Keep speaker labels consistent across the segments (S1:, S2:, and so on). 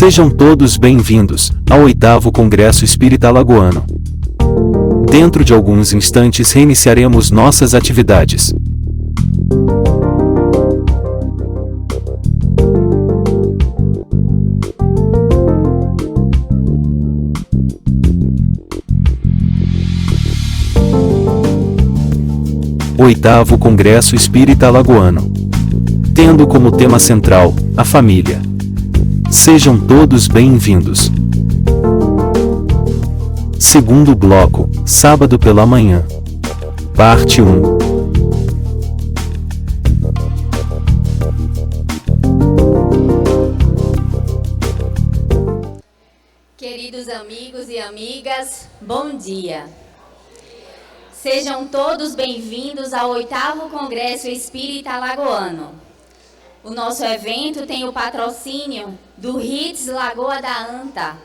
S1: Sejam todos bem-vindos ao 8º Congresso Espírita Alagoano. Dentro de alguns instantes reiniciaremos nossas atividades. O 8º Congresso Espírita Alagoano, tendo como tema central a família. Sejam todos bem-vindos. Segundo bloco, sábado pela manhã. Parte 1.
S2: Queridos amigos e amigas, bom dia. Sejam todos bem-vindos ao 8º Congresso Espírita Alagoano. O nosso evento tem o patrocínio do Ritz Lagoa da Anta,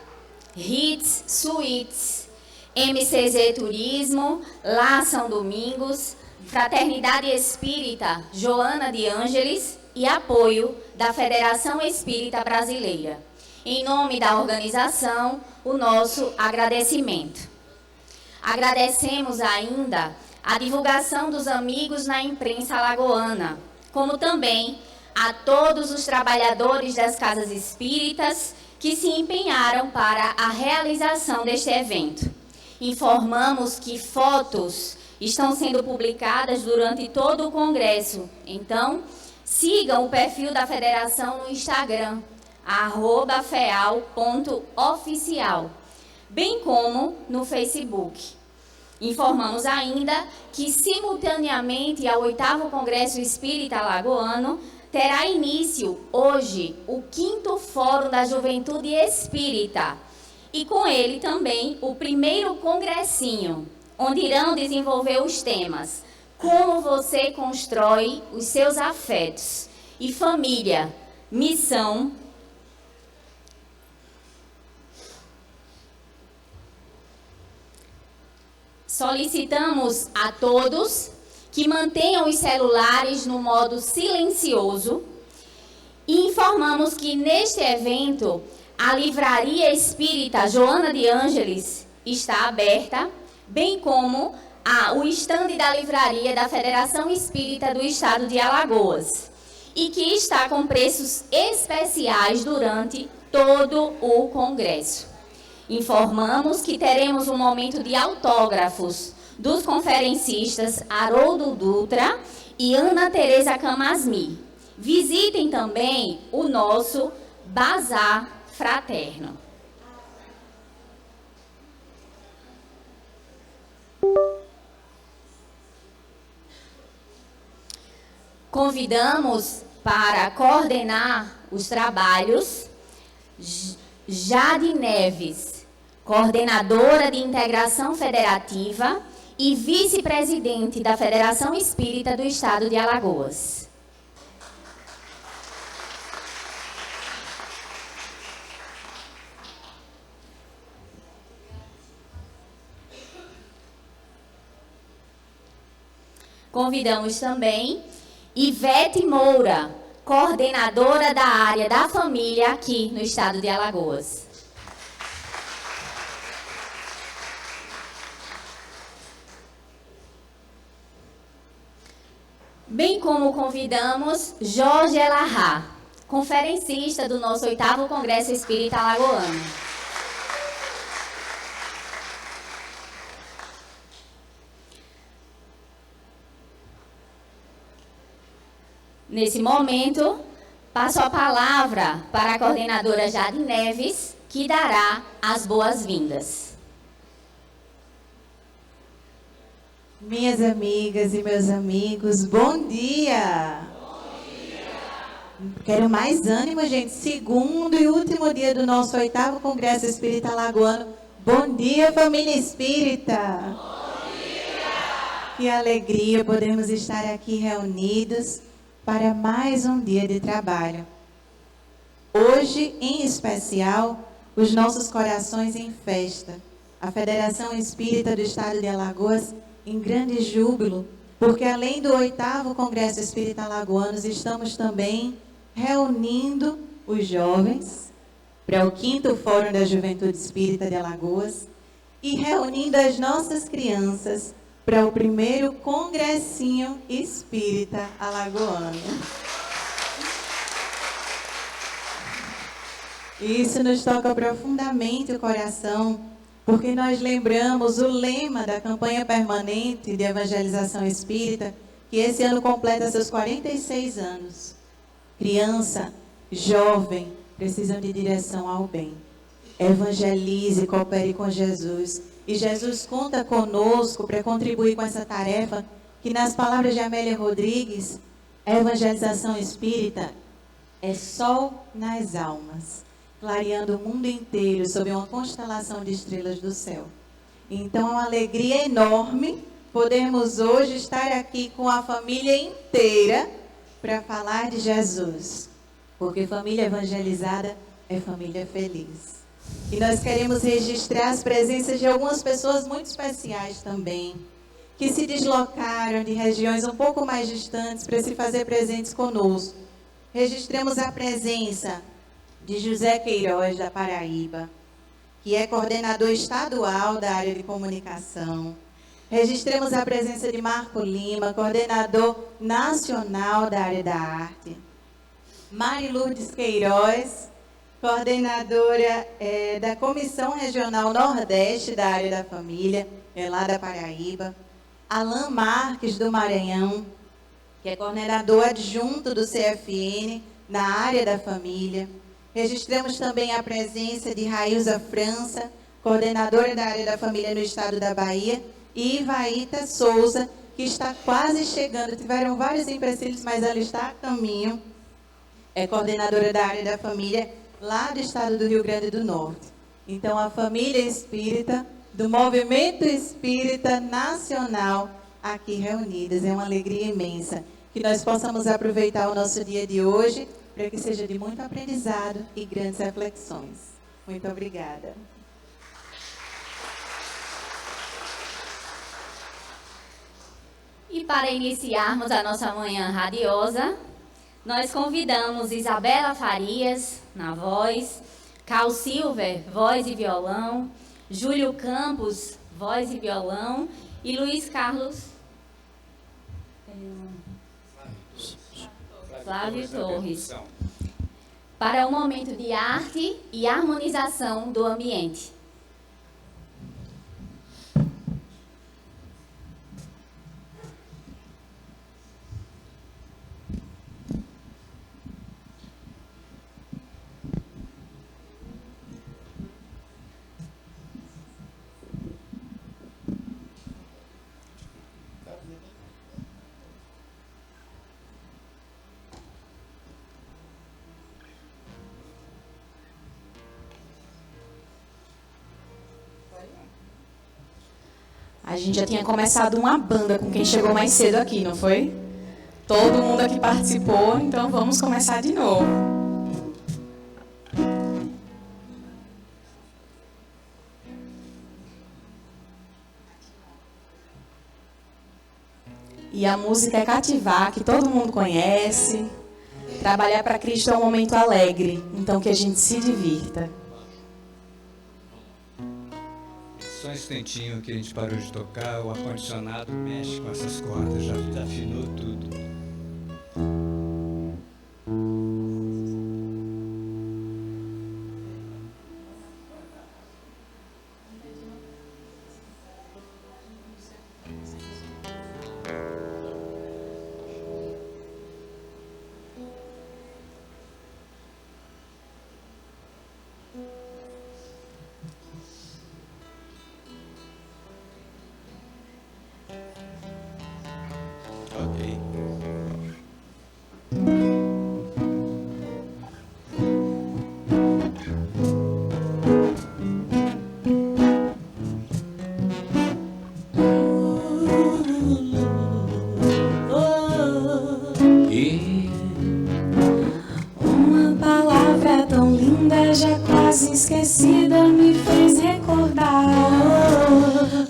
S2: Ritz Suítes, MCZ Turismo, Lá São Domingos, Fraternidade Espírita Joana de Ângeles e apoio da Federação Espírita Brasileira. Em nome da organização, o nosso agradecimento. Agradecemos ainda a divulgação dos amigos na imprensa alagoana, como também a todos os trabalhadores das casas espíritas que se empenharam para a realização deste evento. Informamos que fotos estão sendo publicadas durante todo o congresso, então sigam o perfil da Federação no Instagram, @feal.oficial, bem como no Facebook. Informamos ainda que, simultaneamente ao 8º Congresso Espírita Alagoano, terá início hoje o 5º Fórum da Juventude Espírita e com ele também o primeiro congressinho, onde irão desenvolver os temas Como você constrói os seus afetos e família, missão. Solicitamos a todos que mantenham os celulares no modo silencioso e informamos que neste evento a Livraria Espírita Joana de Ângeles está aberta, bem como o estande da livraria da Federação Espírita do Estado de Alagoas e que está com preços especiais durante todo o congresso. Informamos que teremos um momento de autógrafos dos conferencistas Haroldo Dutra e Ana Tereza Camasmi. Visitem também o nosso Bazar Fraterno. Convidamos para coordenar os trabalhos Jade Neves, coordenadora de integração federativa e vice-presidente da Federação Espírita do Estado de Alagoas. Convidamos também Ivete Moura, coordenadora da área da família aqui no Estado de Alagoas. Bem como convidamos Jorge Elahá, conferencista do nosso 8º Congresso Espírita Alagoano. Nesse momento, passo a palavra para a coordenadora Jade Neves, que dará as boas-vindas.
S3: Minhas amigas e meus amigos, bom dia!
S2: Bom dia!
S3: Quero mais ânimo, gente. Segundo e último dia do nosso 8º Congresso Espírita Alagoano. Bom dia, família espírita!
S2: Bom dia!
S3: Que alegria podermos estar aqui reunidos para mais um dia de trabalho. Hoje, em especial, os nossos corações em festa. A Federação Espírita do Estado de Alagoas em grande júbilo, porque além do 8º Congresso Espírita Alagoanos, estamos também reunindo os jovens, para o 5º Fórum da Juventude Espírita de Alagoas e reunindo as nossas crianças para o 1º Congressinho Espírita Alagoano. Isso nos toca profundamente o coração, porque nós lembramos o lema da campanha permanente de evangelização espírita, que esse ano completa seus 46 anos. Criança, jovem, precisam de direção ao bem. Evangelize, coopere com Jesus. E Jesus conta conosco para contribuir com essa tarefa, que nas palavras de Amélia Rodrigues, a evangelização espírita é sol nas almas, clareando o mundo inteiro sob uma constelação de estrelas do céu. Então é uma alegria enorme podermos hoje estar aqui com a família inteira para falar de Jesus, porque família evangelizada é família feliz. E nós queremos registrar as presenças de algumas pessoas muito especiais também, que se deslocaram de regiões um pouco mais distantes para se fazer presentes conosco. Registramos a presença de José Queiroz, da Paraíba, que é coordenador estadual da área de comunicação. Registramos a presença de Marco Lima, coordenador nacional da área da arte. Mari Lourdes Queiroz, coordenadora da Comissão Regional Nordeste da área da família, lá da Paraíba. Alain Marques, do Maranhão, que é coordenador adjunto do CFN na área da família. Registramos também a presença de Railza França, coordenadora da área da família no estado da Bahia, e Ivaíta Souza, que está quase chegando. Tiveram vários empecilhos, mas ela está a caminho. É coordenadora da área da família lá do estado do Rio Grande do Norte. Então, a família espírita do Movimento Espírita Nacional aqui reunidas. É uma alegria imensa que nós possamos aproveitar o nosso dia de hoje para que seja de muito aprendizado e grandes reflexões. Muito obrigada.
S2: E para iniciarmos a nossa manhã radiosa, nós convidamos Isabela Farias, na voz, Cal Silver, voz e violão, Júlio Campos, voz e violão, e Luiz Carlos Flávio Torres, para um momento de arte e harmonização do ambiente.
S4: A gente já tinha começado uma banda com quem chegou mais cedo aqui, não foi? Todo mundo aqui participou, então vamos começar de novo. E a música é Cativar, que todo mundo conhece. Trabalhar para Cristo é um momento alegre, então que a gente se divirta.
S5: Só um instantinho que a gente parou de tocar, o ar-condicionado mexe com essas cordas, já afinou tudo.
S6: Esquecida me fez recordar,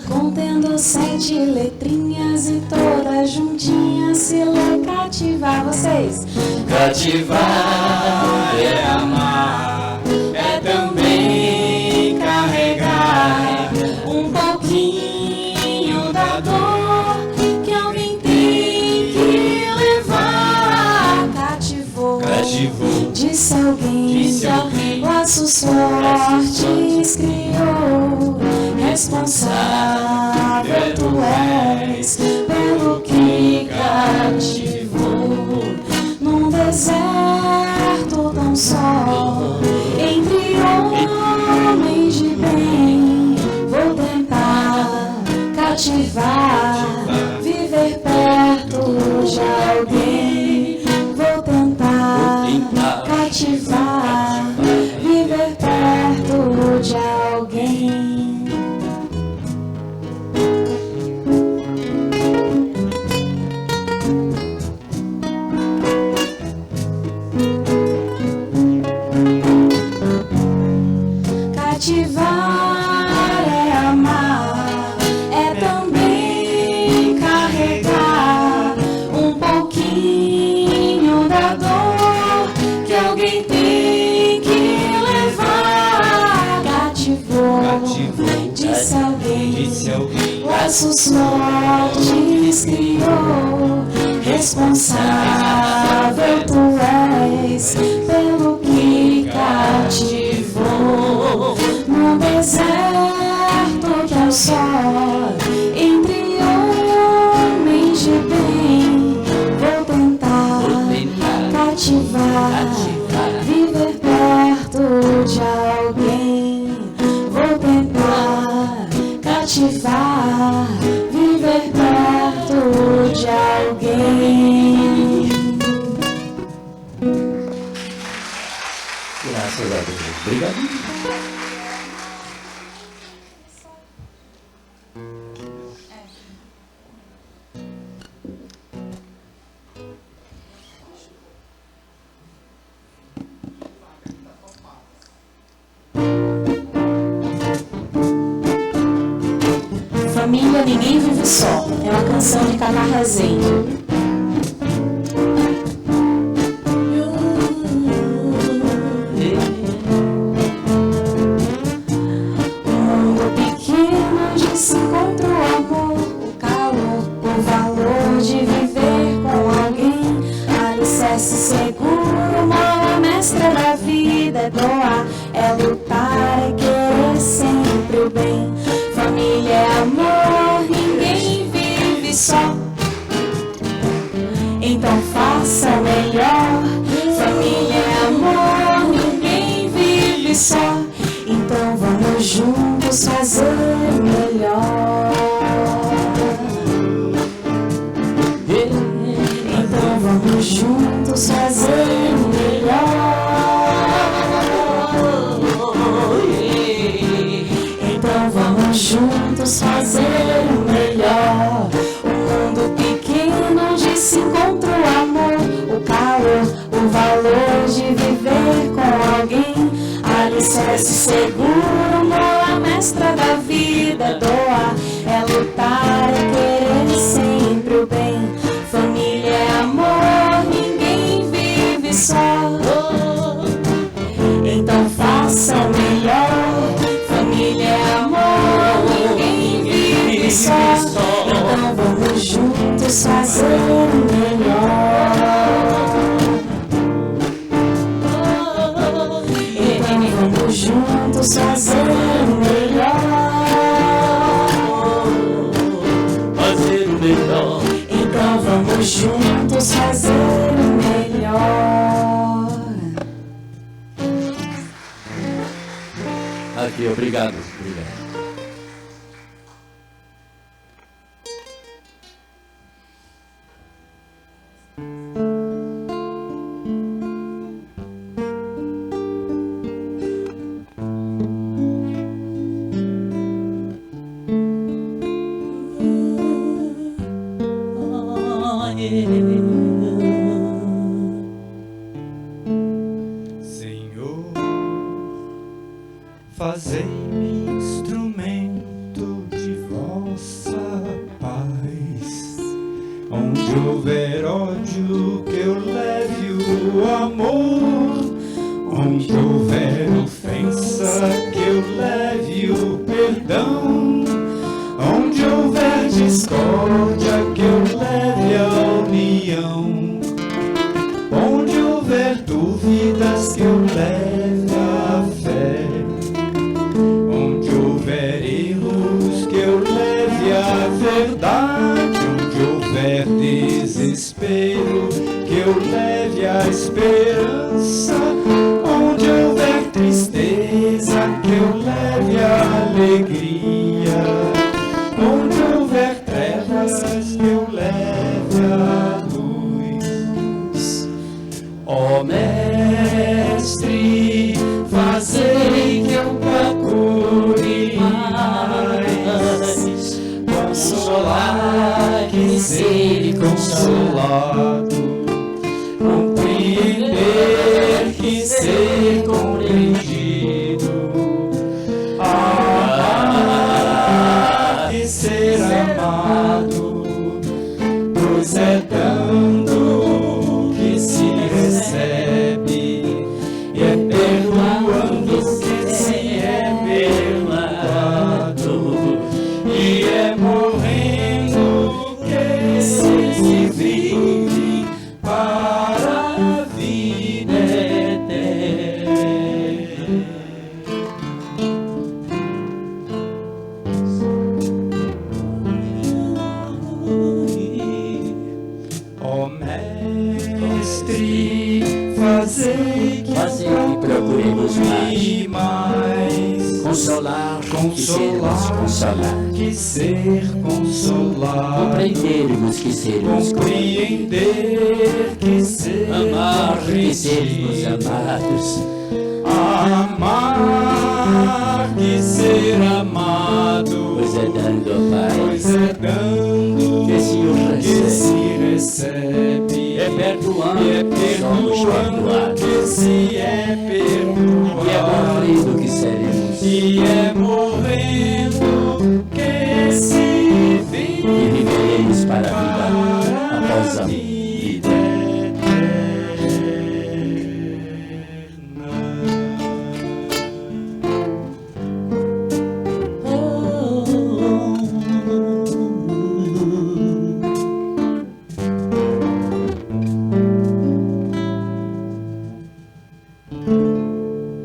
S6: contendo 7 letrinhas e todas juntinhas se lê cativar. Vocês?
S5: Cativar é amar, é tão
S6: disse alguém, laços fortes criou, responsável tu és pelo que cativou. Num deserto tão só, entre homens de bem, vou tentar cativar, viver perto de alguém. Vou tentar cativar, viver perto de alguém. Cativar é amar, é também carregar um pouquinho da dor que alguém tem que levar. Cativou, disse alguém, laços fortes criou, responsável tu és pelo que cativou. No deserto que ao sol, entre homens de bem, vou tentar cativar, viver perto de alguém. Vou tentar cativar, viver perto de alguém.
S7: Graças a Deus. Obrigado.
S6: Família, ninguém vive só. É uma canção de Cacá Rezende. Um mundo pequeno onde se encontra o amor, o calor, o valor de viver com alguém. Alicerce seguro, mola mestra da vida. É doar, é lutar, é querer sempre o bem. Família é amor, ninguém vive só. Então faça melhor. Família é amor, ninguém vive só. Então vamos juntos fazer melhor. Então vamos juntos fazer melhor. Então vamos juntos fazer o melhor. Um mundo pequeno onde se encontra o amor, o calor, o valor de viver com alguém. Alicerce seguro, mola mestra da vida. Doar é lutar, é querer sempre o bem. Família é amor, ninguém vive só. Então faça o melhor. Família é amor, ninguém vive só. Então vamos juntos fazer o melhor. Então vamos juntos fazer o melhor.
S7: Fazer o melhor.
S6: Então vamos juntos fazer o melhor.
S7: Aqui, obrigado. Obrigado.
S5: Senhor, fazei-me instrumento de vossa paz. Onde houver ódio, que eu leve o amor. Onde houver ofensa, que eu leve o perdão. Onde houver discórdia, que eu leve a união. Onde houver dúvidas, eu leve a esperança. Onde houver tristeza, que eu leve a alegria. Onde houver trevas, que eu leve a luz. Ó Mestre, fazei que eu procure mais consolar que ser consolado, compreender que ser compreendido, amar que ser amado, pois é dando que se recebe, e é perdoando que se é perdoado, e é morrendo que se vive para a vida eterna. Ó Mestre, fazei que
S7: procuremos
S5: mais
S7: consolar,
S5: que ser consolado,
S7: compreendermos que sermos
S5: compreender que ser
S7: amar, que sermos amados,
S5: amar que ser amado,
S7: pois é dando, ó Pai,
S5: que se recebe,
S7: é perdoando, somos perdoados,
S5: que se é perdoado,
S7: e é morrendo que seremos,
S5: e é morrendo que se vive,
S7: e viveremos para a vida após a vida.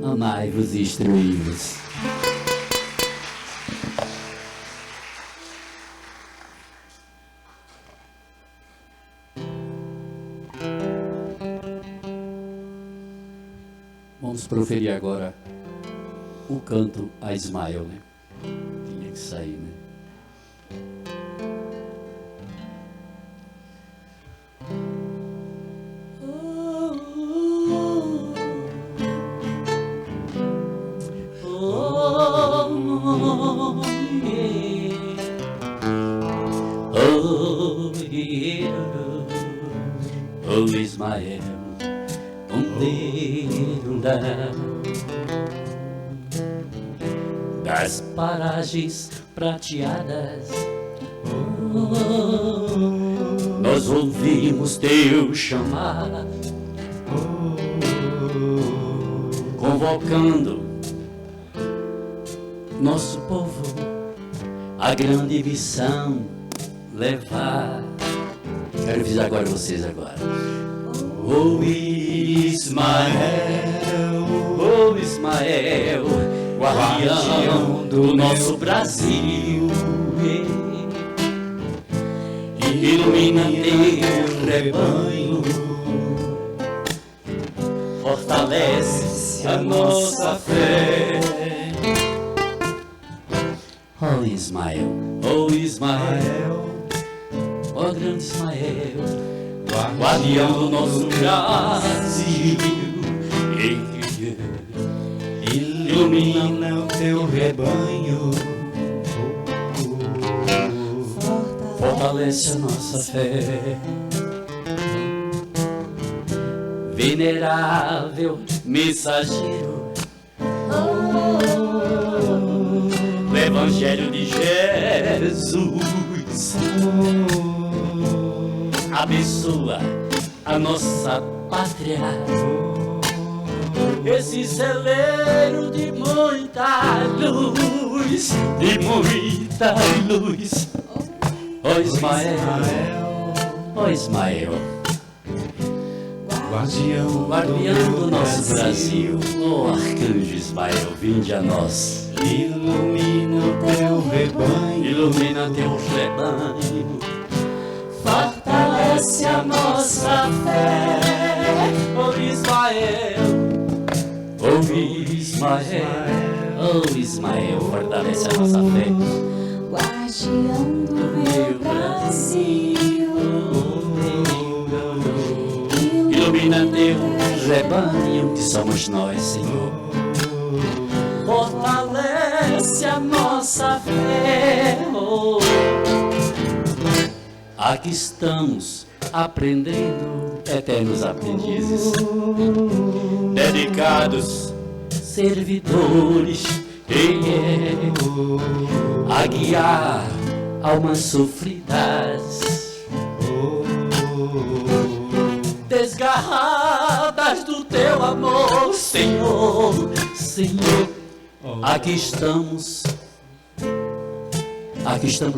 S7: Amai-vos e instruí-vos. Vamos proferir agora o canto a Ismael, né? Tinha que sair, né? Oh Ismael, das paragens prateadas, nós ouvimos teu chamar, convocando nosso povo a grande missão levar. Quero avisar agora vocês agora. Oh Ismael, guardião do nosso Brasil, ilumina teu rebanho, fortalece a nossa fé. Oh Ismael, oh grande Ismael, guardião do nosso Brasil,
S5: ilumina o teu rebanho,
S7: fortalece a nossa fé. Venerável mensageiro do Evangelho de Jesus, abençoa a nossa pátria, esse celeiro de muita luz, Oh Ismael, guardião do nosso Brasil, oh arcanjo Ismael, vinde a nós,
S5: ilumina o teu rebanho,
S7: fortalece a nossa nossa fé. Oh Ismael, oh Ismael, oh Ismael, fortalece a nossa fé.
S6: Guardião do meu Brasil,
S7: ilumina teu rebanho, que somos nós, Senhor. Fortalece a nossa fé. Oh. Aqui estamos aprendendo, eternos aprendizes, dedicados servidores, a guiar almas sofridas, desgarradas do teu amor, Senhor, Senhor. Aqui estamos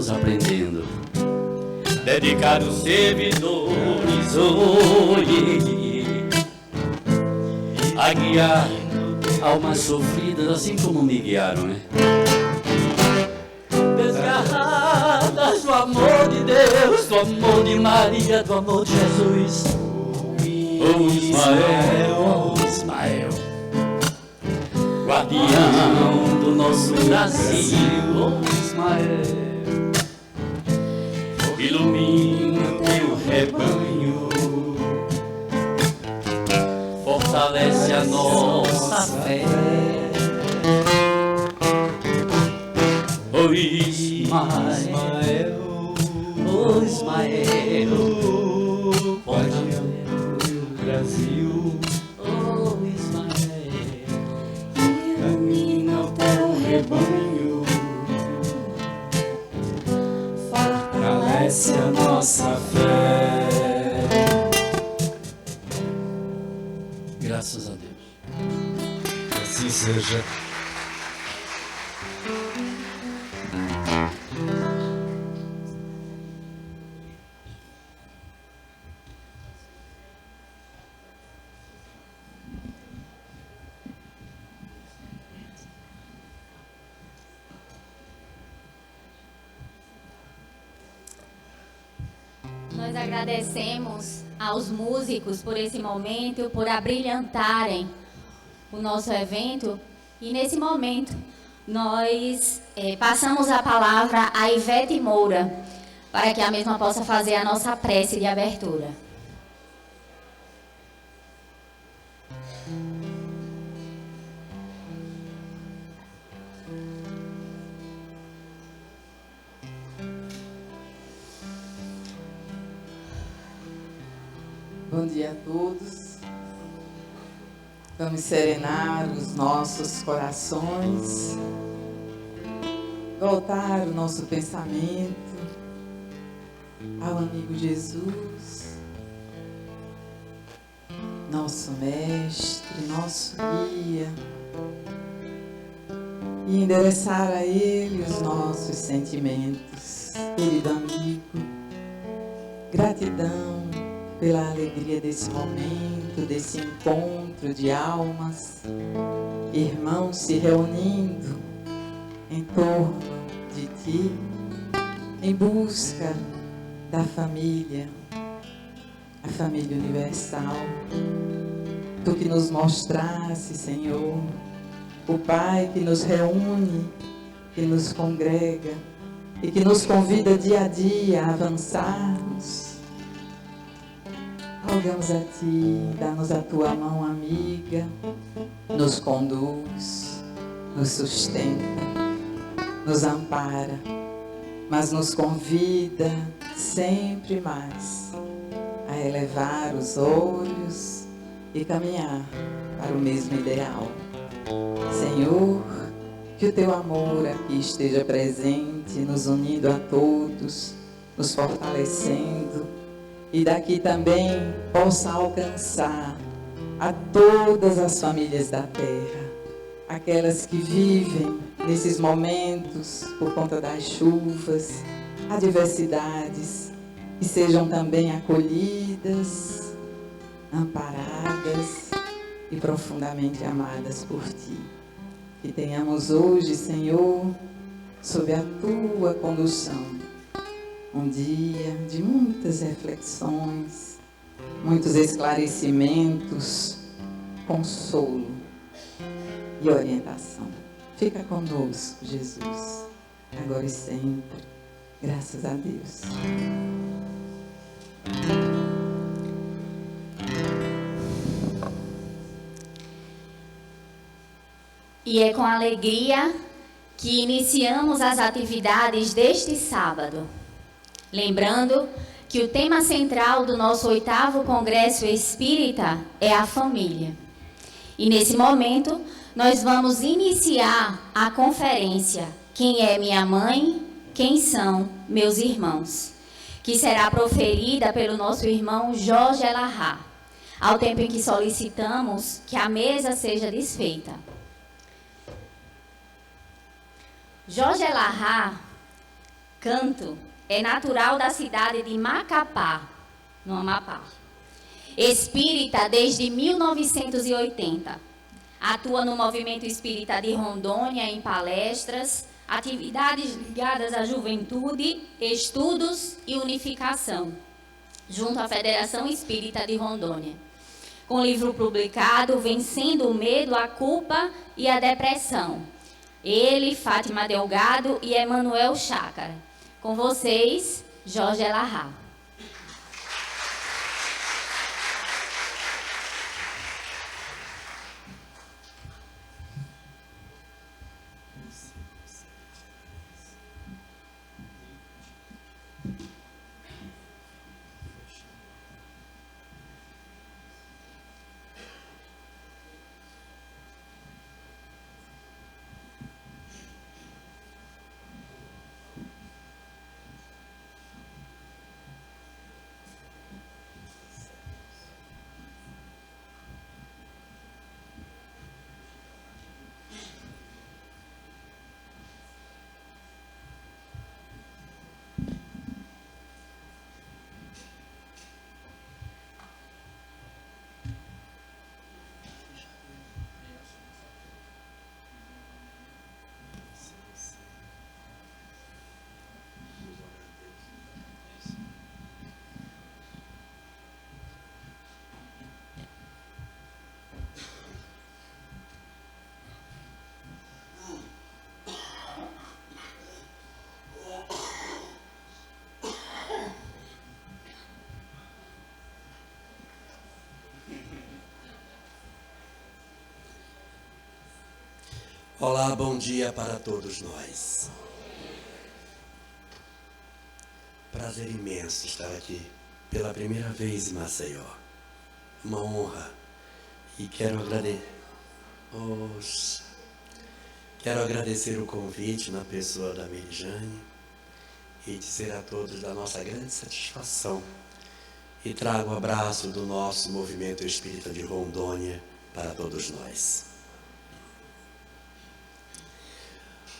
S7: aprendendo, dedicados servidores, oh, a guiar almas sofridas, assim como me guiaram, né? Desgarradas do amor de Deus, do amor de Maria, do amor de Jesus. Oh Ismael, oh Ismael, guardião do nosso Brasil, oh Ismael, ilumina o teu rebanho, fortalece a nossa fé. Oh Ismael, oh Ismael, guardião do Brasil, oh Ismael, ilumina o teu rebanho, fortalece a nossa fé. Graças a Deus.
S5: Assim seja.
S2: Nós agradecemos aos músicos por esse momento, por abrilhantarem o nosso evento. E nesse momento, nós passamos a palavra a Ivete Moura, para que a mesma possa fazer a nossa prece de abertura.
S3: Bom dia a todos. Vamos serenar os nossos corações, voltar o nosso pensamento ao amigo Jesus, nosso mestre, nosso guia, e endereçar a Ele os nossos sentimentos. Querido amigo, gratidão pela alegria desse momento, desse encontro de almas, irmãos se reunindo em torno de Ti, em busca da família, a família universal. Tu que nos mostrasse, Senhor, o Pai que nos reúne, que nos congrega e que nos convida dia a dia a avançarmos. Rogamos a Ti, dá-nos a Tua mão amiga, nos conduz, nos sustenta, nos ampara, mas nos convida sempre mais a elevar os olhos e caminhar para o mesmo ideal. Senhor, que o Teu amor aqui esteja presente, nos unindo a todos, nos fortalecendo, e daqui também possa alcançar a todas as famílias da terra, aquelas que vivem nesses momentos por conta das chuvas, adversidades, que sejam também acolhidas, amparadas e profundamente amadas por Ti. Que tenhamos hoje, Senhor, sob a Tua condução, um dia de muitas reflexões,
S8: muitos esclarecimentos, consolo e orientação. Fica conosco, Jesus, agora e sempre. Graças a Deus.
S2: E é com alegria que iniciamos as atividades deste sábado. Lembrando que o tema central do nosso 8º Congresso Espírita é a família. E nesse momento, nós vamos iniciar a conferência Quem é minha mãe? Quem são meus irmãos? Que será proferida pelo nosso irmão Jorge Elahá, ao tempo em que solicitamos que a mesa seja desfeita. Jorge Elahá, canto, é natural da cidade de Macapá, no Amapá. Espírita desde 1980. Atua no movimento espírita de Rondônia em palestras, atividades ligadas à juventude, estudos e unificação, junto à Federação Espírita de Rondônia. Com livro publicado, Vencendo o Medo, a Culpa e a Depressão. Ele, Fátima Delgado e Emanuel Chácara. Com vocês, Jorge Elahá.
S9: Olá, bom dia para todos nós. Prazer imenso estar aqui pela primeira vez em Maceió. Uma honra. E quero agradecer o convite na pessoa da Merijane e dizer a todos da nossa grande satisfação. E trago o abraço do nosso movimento espírita de Rondônia para todos nós.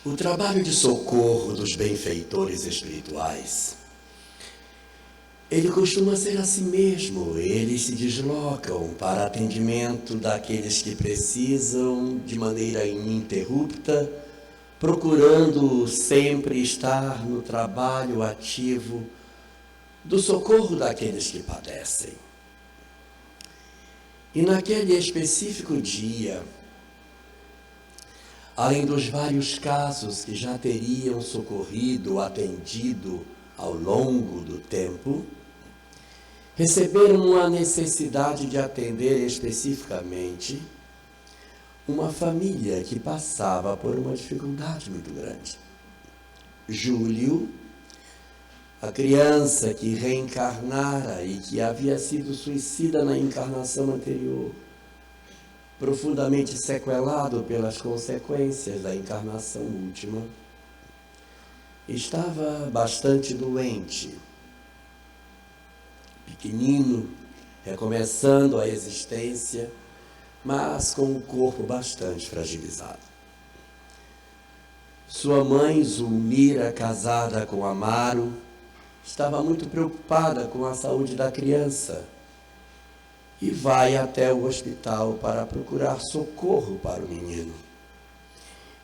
S9: O trabalho de socorro dos benfeitores espirituais, ele costuma ser assim mesmo. Eles se deslocam para atendimento daqueles que precisam de maneira ininterrupta, procurando sempre estar no trabalho ativo do socorro daqueles que padecem. E naquele específico dia, além dos vários casos que já teriam socorrido, atendido ao longo do tempo, receberam a necessidade de atender especificamente uma família que passava por uma dificuldade muito grande. Júlio, a criança que reencarnara e que havia sido suicida na encarnação anterior, profundamente sequelado pelas consequências da encarnação última, estava bastante doente, pequenino, recomeçando a existência, mas com o corpo bastante fragilizado. Sua mãe, Zulmira, casada com Amaro, estava muito preocupada com a saúde da criança e vai até o hospital para procurar socorro para o menino.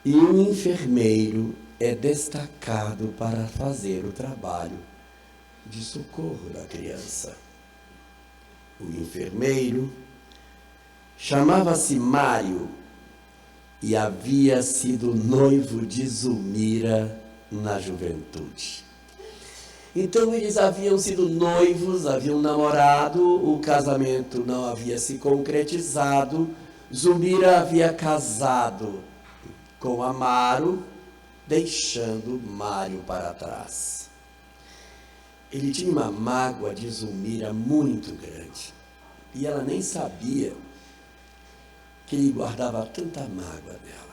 S9: E um enfermeiro é destacado para fazer o trabalho de socorro da criança. o enfermeiro, chamava-se Mário e havia sido noivo de Zulmira na juventude. Então eles haviam sido noivos, haviam namorado, o casamento não havia se concretizado. Zulmira havia casado com Amaro, deixando Mário para trás. Ele tinha uma mágoa de Zulmira muito grande. E ela nem sabia que ele guardava tanta mágoa dela.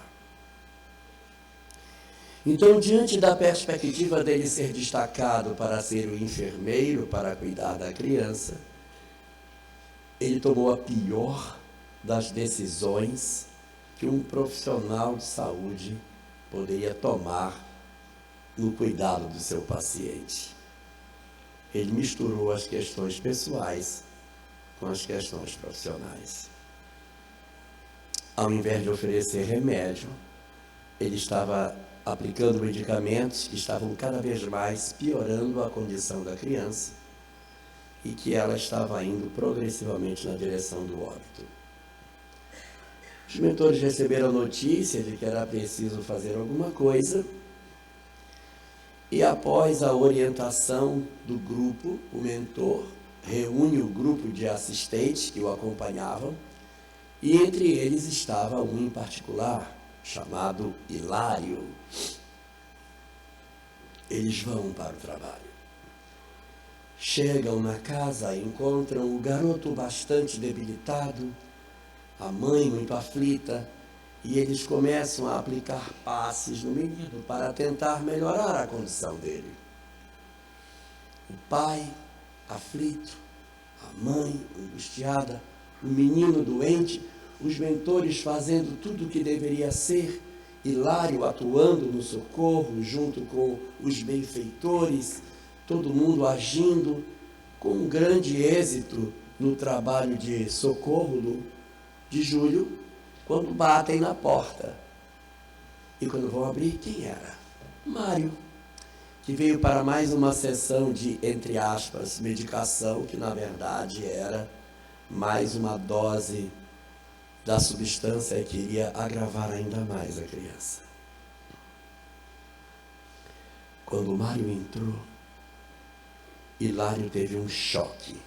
S9: Então, diante da perspectiva dele ser destacado para ser o enfermeiro, para cuidar da criança, ele tomou a pior das decisões que um profissional de saúde poderia tomar no cuidado do seu paciente. Ele misturou as questões pessoais com as questões profissionais. Ao invés de oferecer remédio, ele estava aplicando medicamentos que estavam cada vez mais piorando a condição da criança e que ela estava indo progressivamente na direção do óbito. Os mentores receberam a notícia de que era preciso fazer alguma coisa e, após a orientação do grupo, o mentor reúne o grupo de assistentes que o acompanhavam e entre eles estava um em particular, chamado Hilário. Eles vão para o trabalho. Chegam na casa e encontram o garoto bastante debilitado, a mãe muito aflita, e eles começam a aplicar passes no menino para tentar melhorar a condição dele. O pai, aflito, a mãe, angustiada, o menino doente, os mentores fazendo tudo o que deveria ser, Hilário atuando no socorro junto com os benfeitores, todo mundo agindo com um grande êxito no trabalho de socorro de Júlio, quando batem na porta. E quando vão abrir, quem era? Mário, que veio para mais uma sessão de, entre aspas, medicação, que na verdade era mais uma dose da substância que iria agravar ainda mais a criança. Quando Mário entrou, Hilário teve um choque.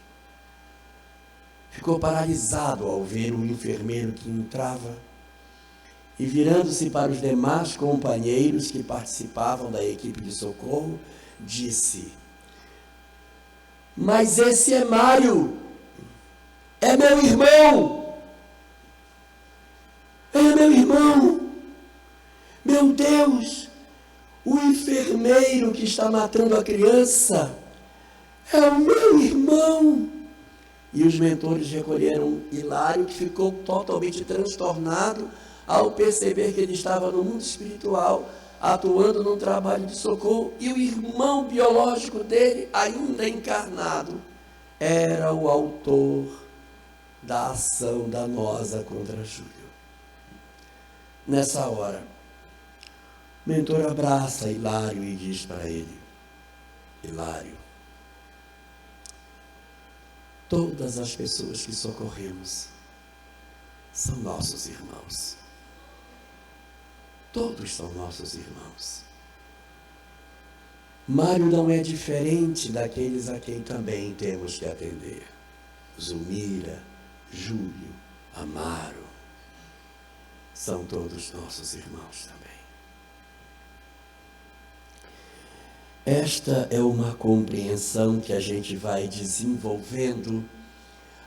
S9: Ficou paralisado ao ver o enfermeiro que entrava e, virando-se para os demais companheiros que participavam da equipe de socorro, disse: "Mas esse é Mário, é meu irmão! É meu irmão! Meu Deus, o enfermeiro que está matando a criança é o meu irmão!" E os mentores recolheram Hilário, que ficou totalmente transtornado ao perceber que ele estava no mundo espiritual, atuando num trabalho de socorro, e o irmão biológico dele, ainda encarnado, era o autor da ação danosa contra Júlio. Nessa hora, o mentor abraça Hilário e diz para ele: "Hilário, todas as pessoas que socorremos são nossos irmãos. Todos são nossos irmãos. Mário não é diferente daqueles a quem também temos que atender. Zulmira, Júlio, Amaro, são todos nossos irmãos também." Esta é uma compreensão que a gente vai desenvolvendo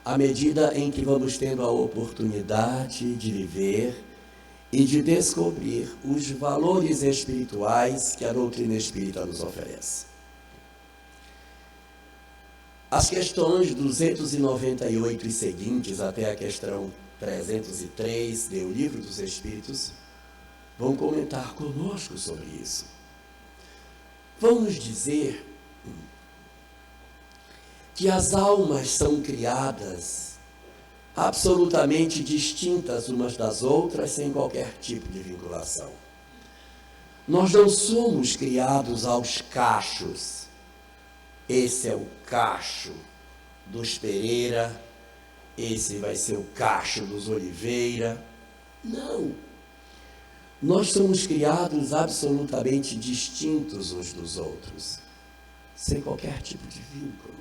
S9: à medida em que vamos tendo a oportunidade de viver e de descobrir os valores espirituais que a doutrina espírita nos oferece. As questões 298 e seguintes até a questão 303 do Livro dos Espíritos vão comentar conosco sobre isso. Vão nos dizer que as almas são criadas absolutamente distintas umas das outras, sem qualquer tipo de vinculação. Nós não somos criados aos cachos. Esse é o cacho dos Pereira, esse vai ser o Cacho dos Oliveira. Não. Nós somos criados absolutamente distintos uns dos outros, sem qualquer tipo de vínculo.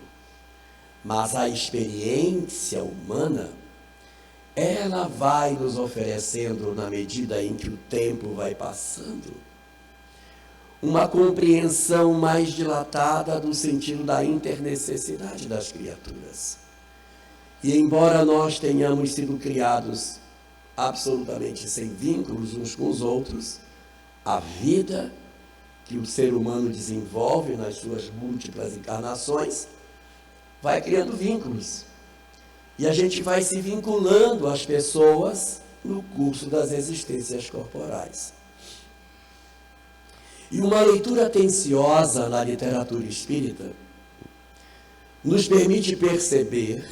S9: Mas a experiência humana, ela vai nos oferecendo, na medida em que o tempo vai passando, uma compreensão mais dilatada do sentido da internecessidade das criaturas. E embora nós tenhamos sido criados absolutamente sem vínculos uns com os outros, a vida que o ser humano desenvolve nas suas múltiplas encarnações vai criando vínculos. E a gente vai se vinculando às pessoas no curso das existências corporais. E uma leitura atenciosa na literatura espírita nos permite perceber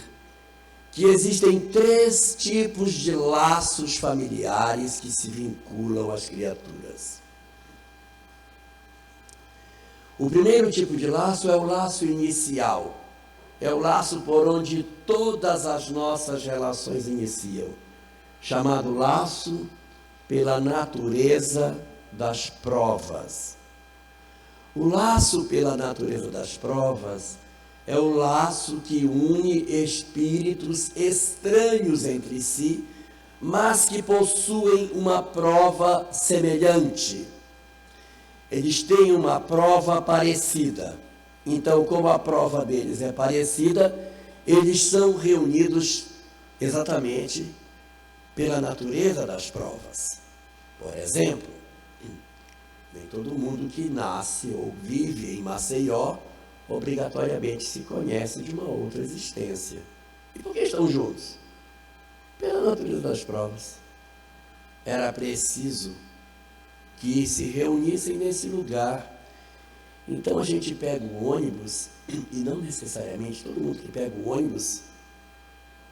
S9: que existem 3 tipos de laços familiares que se vinculam às criaturas. O primeiro tipo de laço é o laço inicial. É o laço por onde todas as nossas relações iniciam, chamado laço pela natureza das provas. O laço pela natureza das provas é o laço que une espíritos estranhos entre si, mas que possuem uma prova semelhante. Eles têm uma prova parecida. Então, como a prova deles é parecida, eles são reunidos exatamente pela natureza das provas. Por exemplo, nem todo mundo que nasce ou vive em Maceió obrigatoriamente se conhece de uma outra existência. E por que estão juntos? Pela natureza das provas. Era preciso que se reunissem nesse lugar. Então a gente pega o ônibus, e não necessariamente todo mundo que pega o ônibus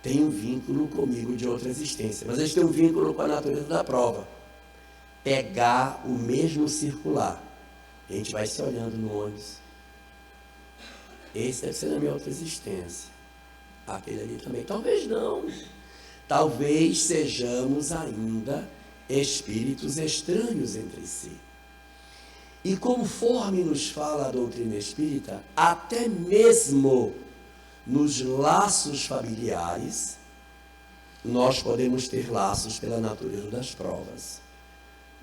S9: tem um vínculo comigo de outra existência, mas eles têm um vínculo com a natureza da prova. Pegar o mesmo circular. A gente vai se olhando no ônibus. Esse deve ser na minha outra existência. Aquele ali também. Talvez não. Talvez sejamos ainda espíritos estranhos entre si. E conforme nos fala a doutrina espírita, até mesmo nos laços familiares, nós podemos ter laços pela natureza das provas.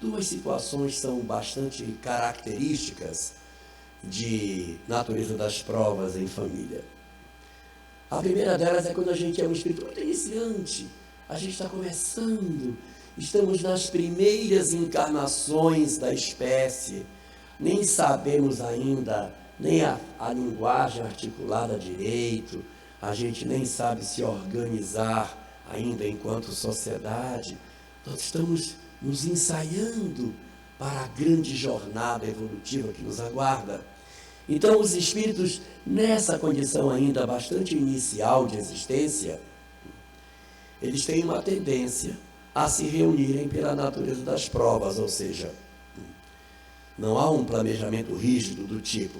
S9: 2 situações são bastante características de natureza das provas em família. A primeira delas é quando a gente é um espírito muito iniciante, a gente está começando, estamos nas primeiras encarnações da espécie, nem sabemos ainda nem a linguagem articulada direito, a gente nem sabe se organizar ainda enquanto sociedade. Nós estamos nos ensaiando para a grande jornada evolutiva que nos aguarda. Então, os espíritos, nessa condição ainda bastante inicial de existência, eles têm uma tendência a se reunirem pela natureza das provas, ou seja, não há um planejamento rígido do tipo,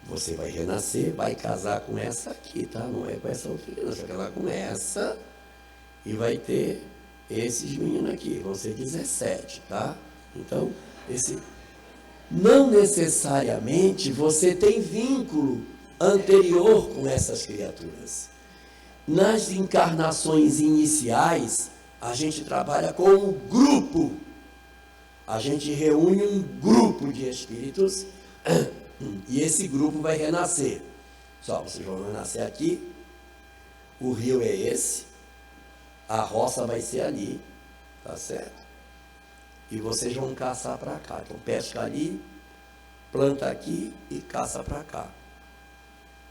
S9: você vai renascer, vai casar com essa aqui, tá? Não é com essa outra aqui, não. Você vai casar com essa e vai ter esses meninos aqui, vão ser 17, tá? Então, não necessariamente você tem vínculo anterior com essas criaturas. Nas encarnações iniciais, a gente trabalha com um grupo. A gente reúne um grupo de espíritos e esse grupo vai renascer. Vocês vão renascer aqui, o rio é esse, a roça vai ser ali, tá certo? E vocês vão caçar para cá. Então pesca ali, planta aqui e caça para cá.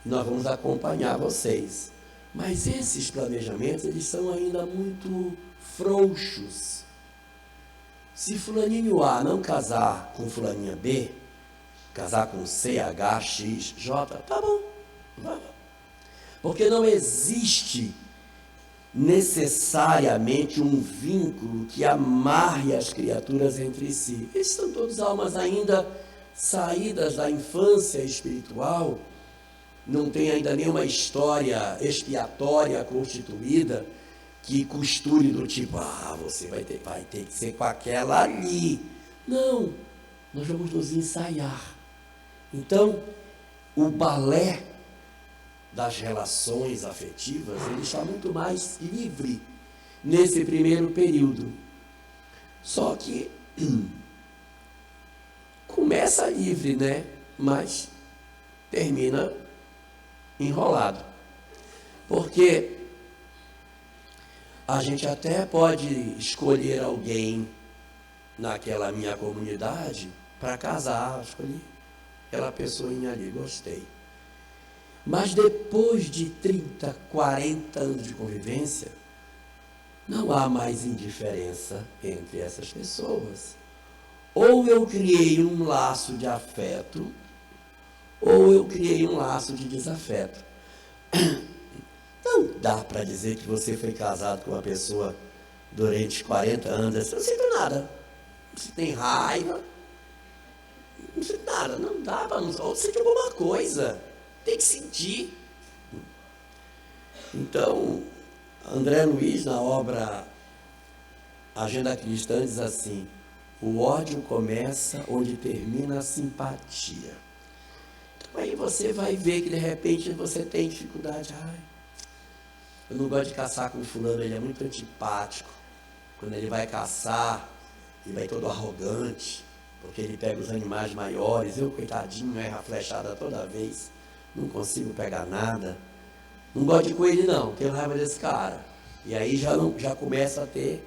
S9: E nós vamos acompanhar vocês. Mas esses planejamentos, eles são ainda muito frouxos. Se fulaninho A não casar com fulaninha B, casar com C, H, X, J, tá bom, vai lá. Porque não existe necessariamente um vínculo que amarre as criaturas entre si. Eles são todos almas ainda saídas da infância espiritual não tem ainda nenhuma história expiatória constituída que costure do tipo, você vai ter que ser com aquela ali. Não, nós vamos nos ensaiar. Então, o balé das relações afetivas, ele está muito mais livre nesse primeiro período. Só que começa livre, né? Mas termina enrolado. Porque a gente até pode escolher alguém naquela minha comunidade para casar, escolhi aquela pessoinha ali, gostei. Mas depois de 30, 40 anos de convivência, não há mais indiferença entre essas pessoas. Ou eu criei um laço de afeto, ou eu criei um laço de desafeto. Não dá para dizer que você foi casado com uma pessoa durante 40 anos, você não sente nada. Você tem raiva, não sente nada, não dá para não sentir alguma coisa. Tem que sentir. Então, André Luiz, na obra Agenda Cristã, diz assim: o ódio começa onde termina a simpatia. Então, aí você vai ver que de repente você tem dificuldade. Eu não gosto de caçar com fulano, ele é muito antipático. Quando ele vai caçar, ele vai todo arrogante, porque ele pega os animais maiores. Eu, coitadinho, erro a flechada toda vez. Não consigo pegar nada. Não gosto de coelho, não. Tenho raiva desse cara. E aí já começa a ter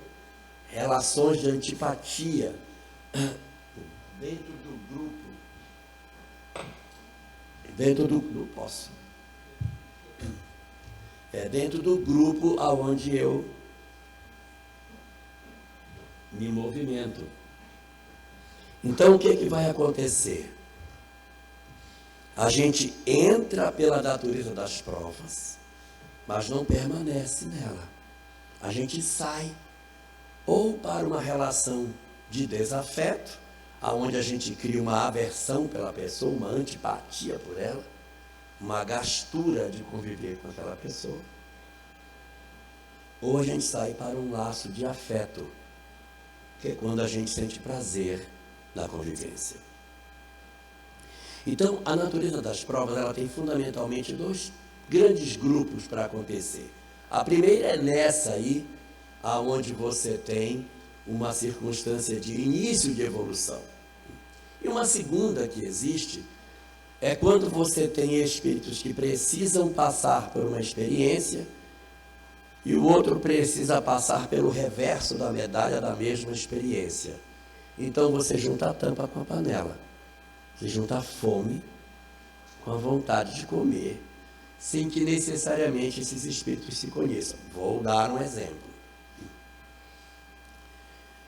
S9: relações de antipatia dentro do grupo. Não posso. Dentro do grupo aonde eu me movimento. Então, o que vai acontecer? A gente entra pela natureza das provas, mas não permanece nela. A gente sai ou para uma relação de desafeto, aonde a gente cria uma aversão pela pessoa, uma antipatia por ela, uma gastura de conviver com aquela pessoa, ou a gente sai para um laço de afeto, que é quando a gente sente prazer na convivência. Então, a natureza das provas, ela tem fundamentalmente dois grandes grupos para acontecer. A primeira é nessa aí, aonde você tem uma circunstância de início de evolução. E uma segunda que existe é quando você tem espíritos que precisam passar por uma experiência e o outro precisa passar pelo reverso da medalha da mesma experiência. Então, você junta a tampa com a panela. Você junta a fome com a vontade de comer, sem que necessariamente esses espíritos se conheçam. Vou dar um exemplo.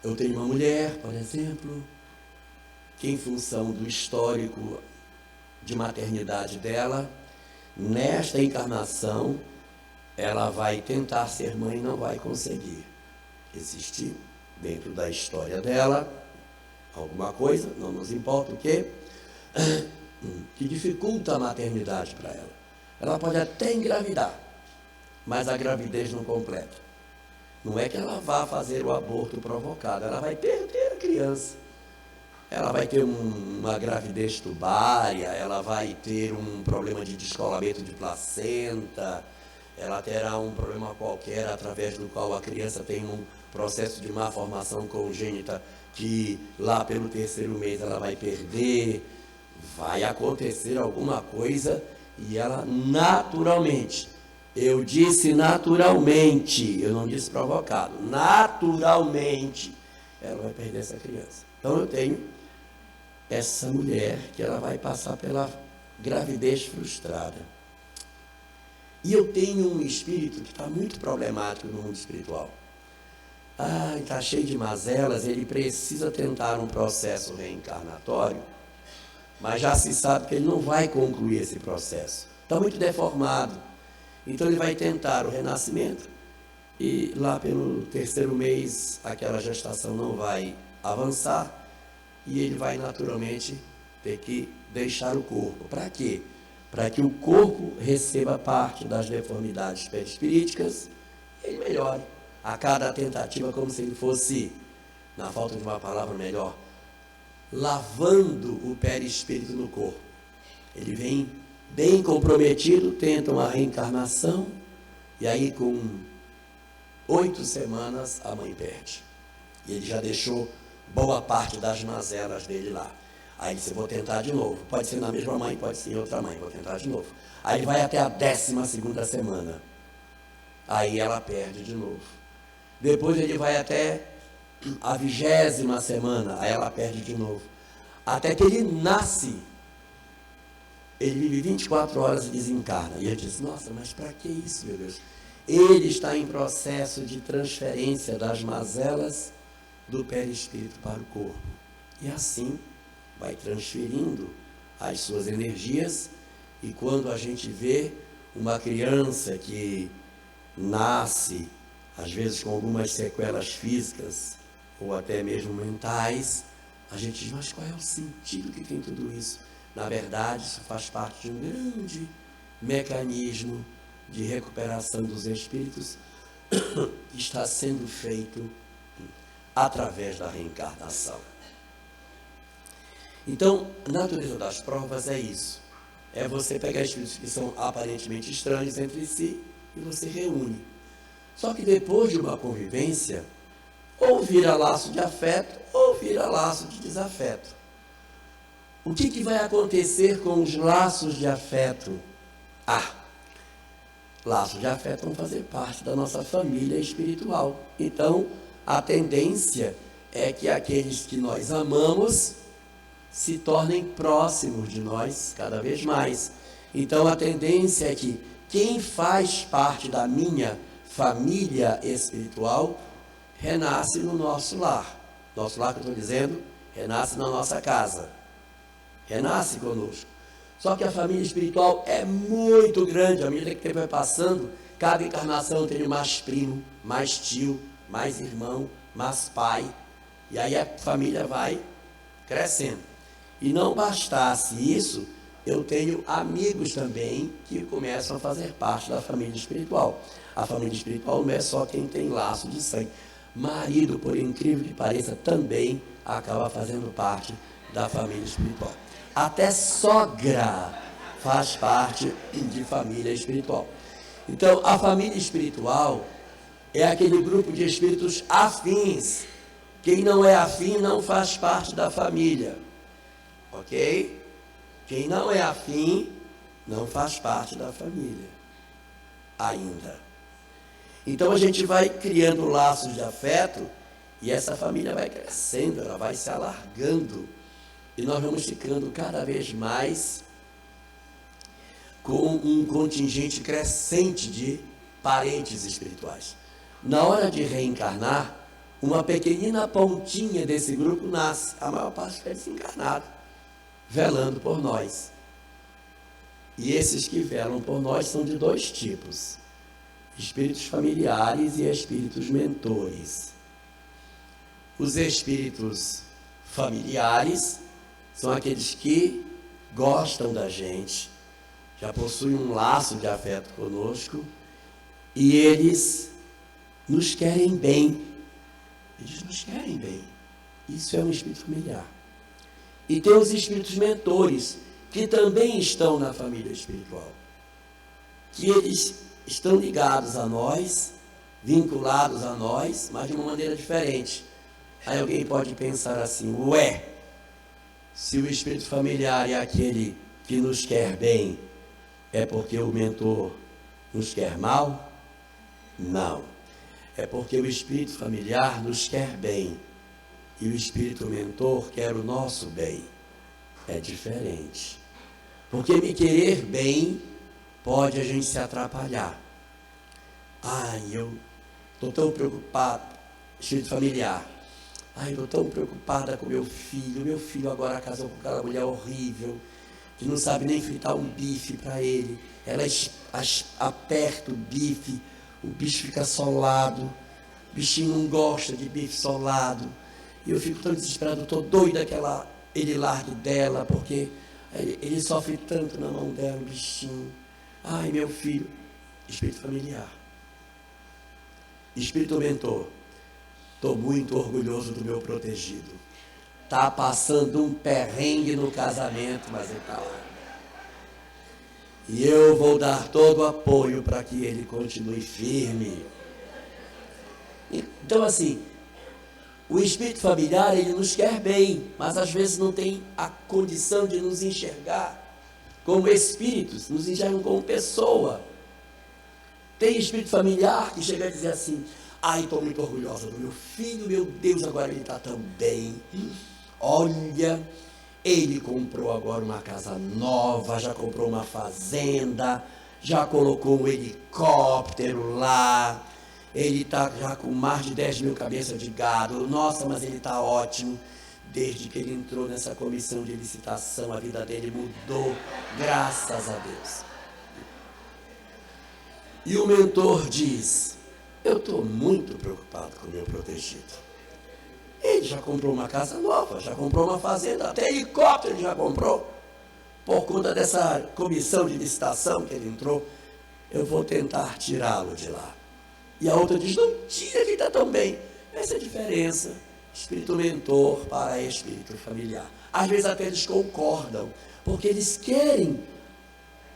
S9: Eu tenho uma mulher, por exemplo, que em função do histórico de maternidade dela, nesta encarnação, ela vai tentar ser mãe e não vai conseguir. Existe dentro da história dela alguma coisa, não nos importa o quê, que dificulta a maternidade para ela. Ela pode até engravidar, mas a gravidez não completa. Não é que ela vá fazer o aborto provocado, ela vai perder a criança. Ela vai ter uma gravidez tubária, ela vai ter um problema de descolamento de placenta, ela terá um problema qualquer através do qual a criança tem um processo de má formação congênita que lá pelo 3º mês ela vai perder. Vai acontecer alguma coisa e ela naturalmente, eu disse naturalmente, eu não disse provocado, naturalmente ela vai perder essa criança. Então eu tenho essa mulher que ela vai passar pela gravidez frustrada. E eu tenho um espírito que está muito problemático no mundo espiritual. Está cheio de mazelas, ele precisa tentar um processo reencarnatório, mas já se sabe que ele não vai concluir esse processo. Está muito deformado. Então ele vai tentar o renascimento e lá pelo 3º mês aquela gestação não vai avançar e ele vai naturalmente ter que deixar o corpo. Para quê? para que o corpo receba parte das deformidades perispiríticas e ele melhore a cada tentativa, como se ele fosse, na falta de uma palavra melhor, lavando o perispírito no corpo. Ele vem bem comprometido, tenta uma reencarnação, e aí com 8 semanas a mãe perde. E ele já deixou boa parte das mazelas dele lá. Aí ele disse, vou tentar de novo. Pode ser na mesma mãe, pode ser em outra mãe, vou tentar de novo. Aí ele vai até a 12ª semana. Aí ela perde de novo. Depois ele vai até a 20ª semana, aí ela perde de novo. Até que ele nasce. Ele vive 24 horas e desencarna. E ele diz, nossa, mas para que isso, meu Deus? Ele está em processo de transferência das mazelas do perispírito para o corpo. E assim vai transferindo as suas energias, e quando a gente vê uma criança que nasce, às vezes com algumas sequelas físicas, ou até mesmo mentais, a gente diz, mas qual é o sentido que tem tudo isso? Na verdade, isso faz parte de um grande mecanismo de recuperação dos espíritos que está sendo feito através da reencarnação. Então, a natureza das provas é isso. É você pegar espíritos que são aparentemente estranhos entre si e você reúne. Só que depois de uma convivência, ou vira laço de afeto, ou vira laço de desafeto. O que vai acontecer com os laços de afeto? Laços de afeto vão fazer parte da nossa família espiritual. Então, a tendência é que aqueles que nós amamos se tornem próximos de nós cada vez mais. Então, a tendência é que quem faz parte da minha família espiritual renasce no nosso lar. Nosso lar, que eu estou dizendo, renasce na nossa casa. Renasce conosco. Só que a família espiritual é muito grande. À medida que o tempo vai passando, cada encarnação tem mais primo, mais tio, mais irmão, mais pai. E aí a família vai crescendo. E não bastasse isso, eu tenho amigos também que começam a fazer parte da família espiritual. A família espiritual não é só quem tem laço de sangue. Marido, por incrível que pareça, também acaba fazendo parte da família espiritual. Até sogra faz parte de família espiritual. Então, a família espiritual é aquele grupo de espíritos afins. Quem não é afim não faz parte da família. Ok? Quem não é afim não faz parte da família. Ainda. Então, a gente vai criando laços de afeto e essa família vai crescendo, ela vai se alargando. E nós vamos ficando cada vez mais com um contingente crescente de parentes espirituais. Na hora de reencarnar, uma pequenina pontinha desse grupo nasce. A maior parte fica desencarnado, velando por nós. E esses que velam por nós são de 2 tipos: espíritos familiares e espíritos mentores. Os espíritos familiares são aqueles que gostam da gente, já possuem um laço de afeto conosco e eles nos querem bem. Eles nos querem bem. Isso é um espírito familiar. E tem os espíritos mentores, que também estão na família espiritual. Que eles estão ligados a nós, vinculados a nós, mas de uma maneira diferente. Aí alguém pode pensar assim, se o espírito familiar é aquele que nos quer bem, é porque o mentor nos quer mal? Não. É porque o espírito familiar nos quer bem e o espírito mentor quer o nosso bem. É diferente. Porque me querer bem pode a gente se atrapalhar. Eu estou tão preocupado, espírito familiar. Eu estou tão preocupada com meu filho. Meu filho agora casou com aquela mulher horrível, que não sabe nem fritar um bife para ele. Ela aperta o bife, o bicho fica solado. O bichinho não gosta de bife solado. E eu fico tão desesperado, estou doida que ele largue dela, porque Ele sofre tanto na mão dela, o bichinho. Ai, meu filho. Espírito familiar. Espírito mentor. Estou muito orgulhoso do meu protegido. Está passando um perrengue no casamento, mas ele está lá. E eu vou dar todo o apoio para que ele continue firme. Então, assim, o espírito familiar, ele nos quer bem, mas às vezes não tem a condição de nos enxergar como espíritos, nos enxergam como pessoa. Tem espírito familiar que chega a dizer assim: ai, estou muito orgulhosa do meu filho, meu Deus, agora ele está tão bem. Olha, ele comprou agora uma casa nova, já comprou uma fazenda, já colocou um helicóptero lá, ele está já com mais de 10 mil cabeças de gado. Nossa, mas ele está ótimo. Desde que ele entrou nessa comissão de licitação, a vida dele mudou, graças a Deus. E o mentor diz: eu estou muito preocupado com o meu protegido. Ele já comprou uma casa nova, já comprou uma fazenda, até helicóptero ele já comprou. Por conta dessa comissão de licitação que ele entrou, eu vou tentar tirá-lo de lá. E a outra diz: não tira, que está tão bem. Essa é a diferença, espírito mentor para espírito familiar. Às vezes até eles concordam, porque eles querem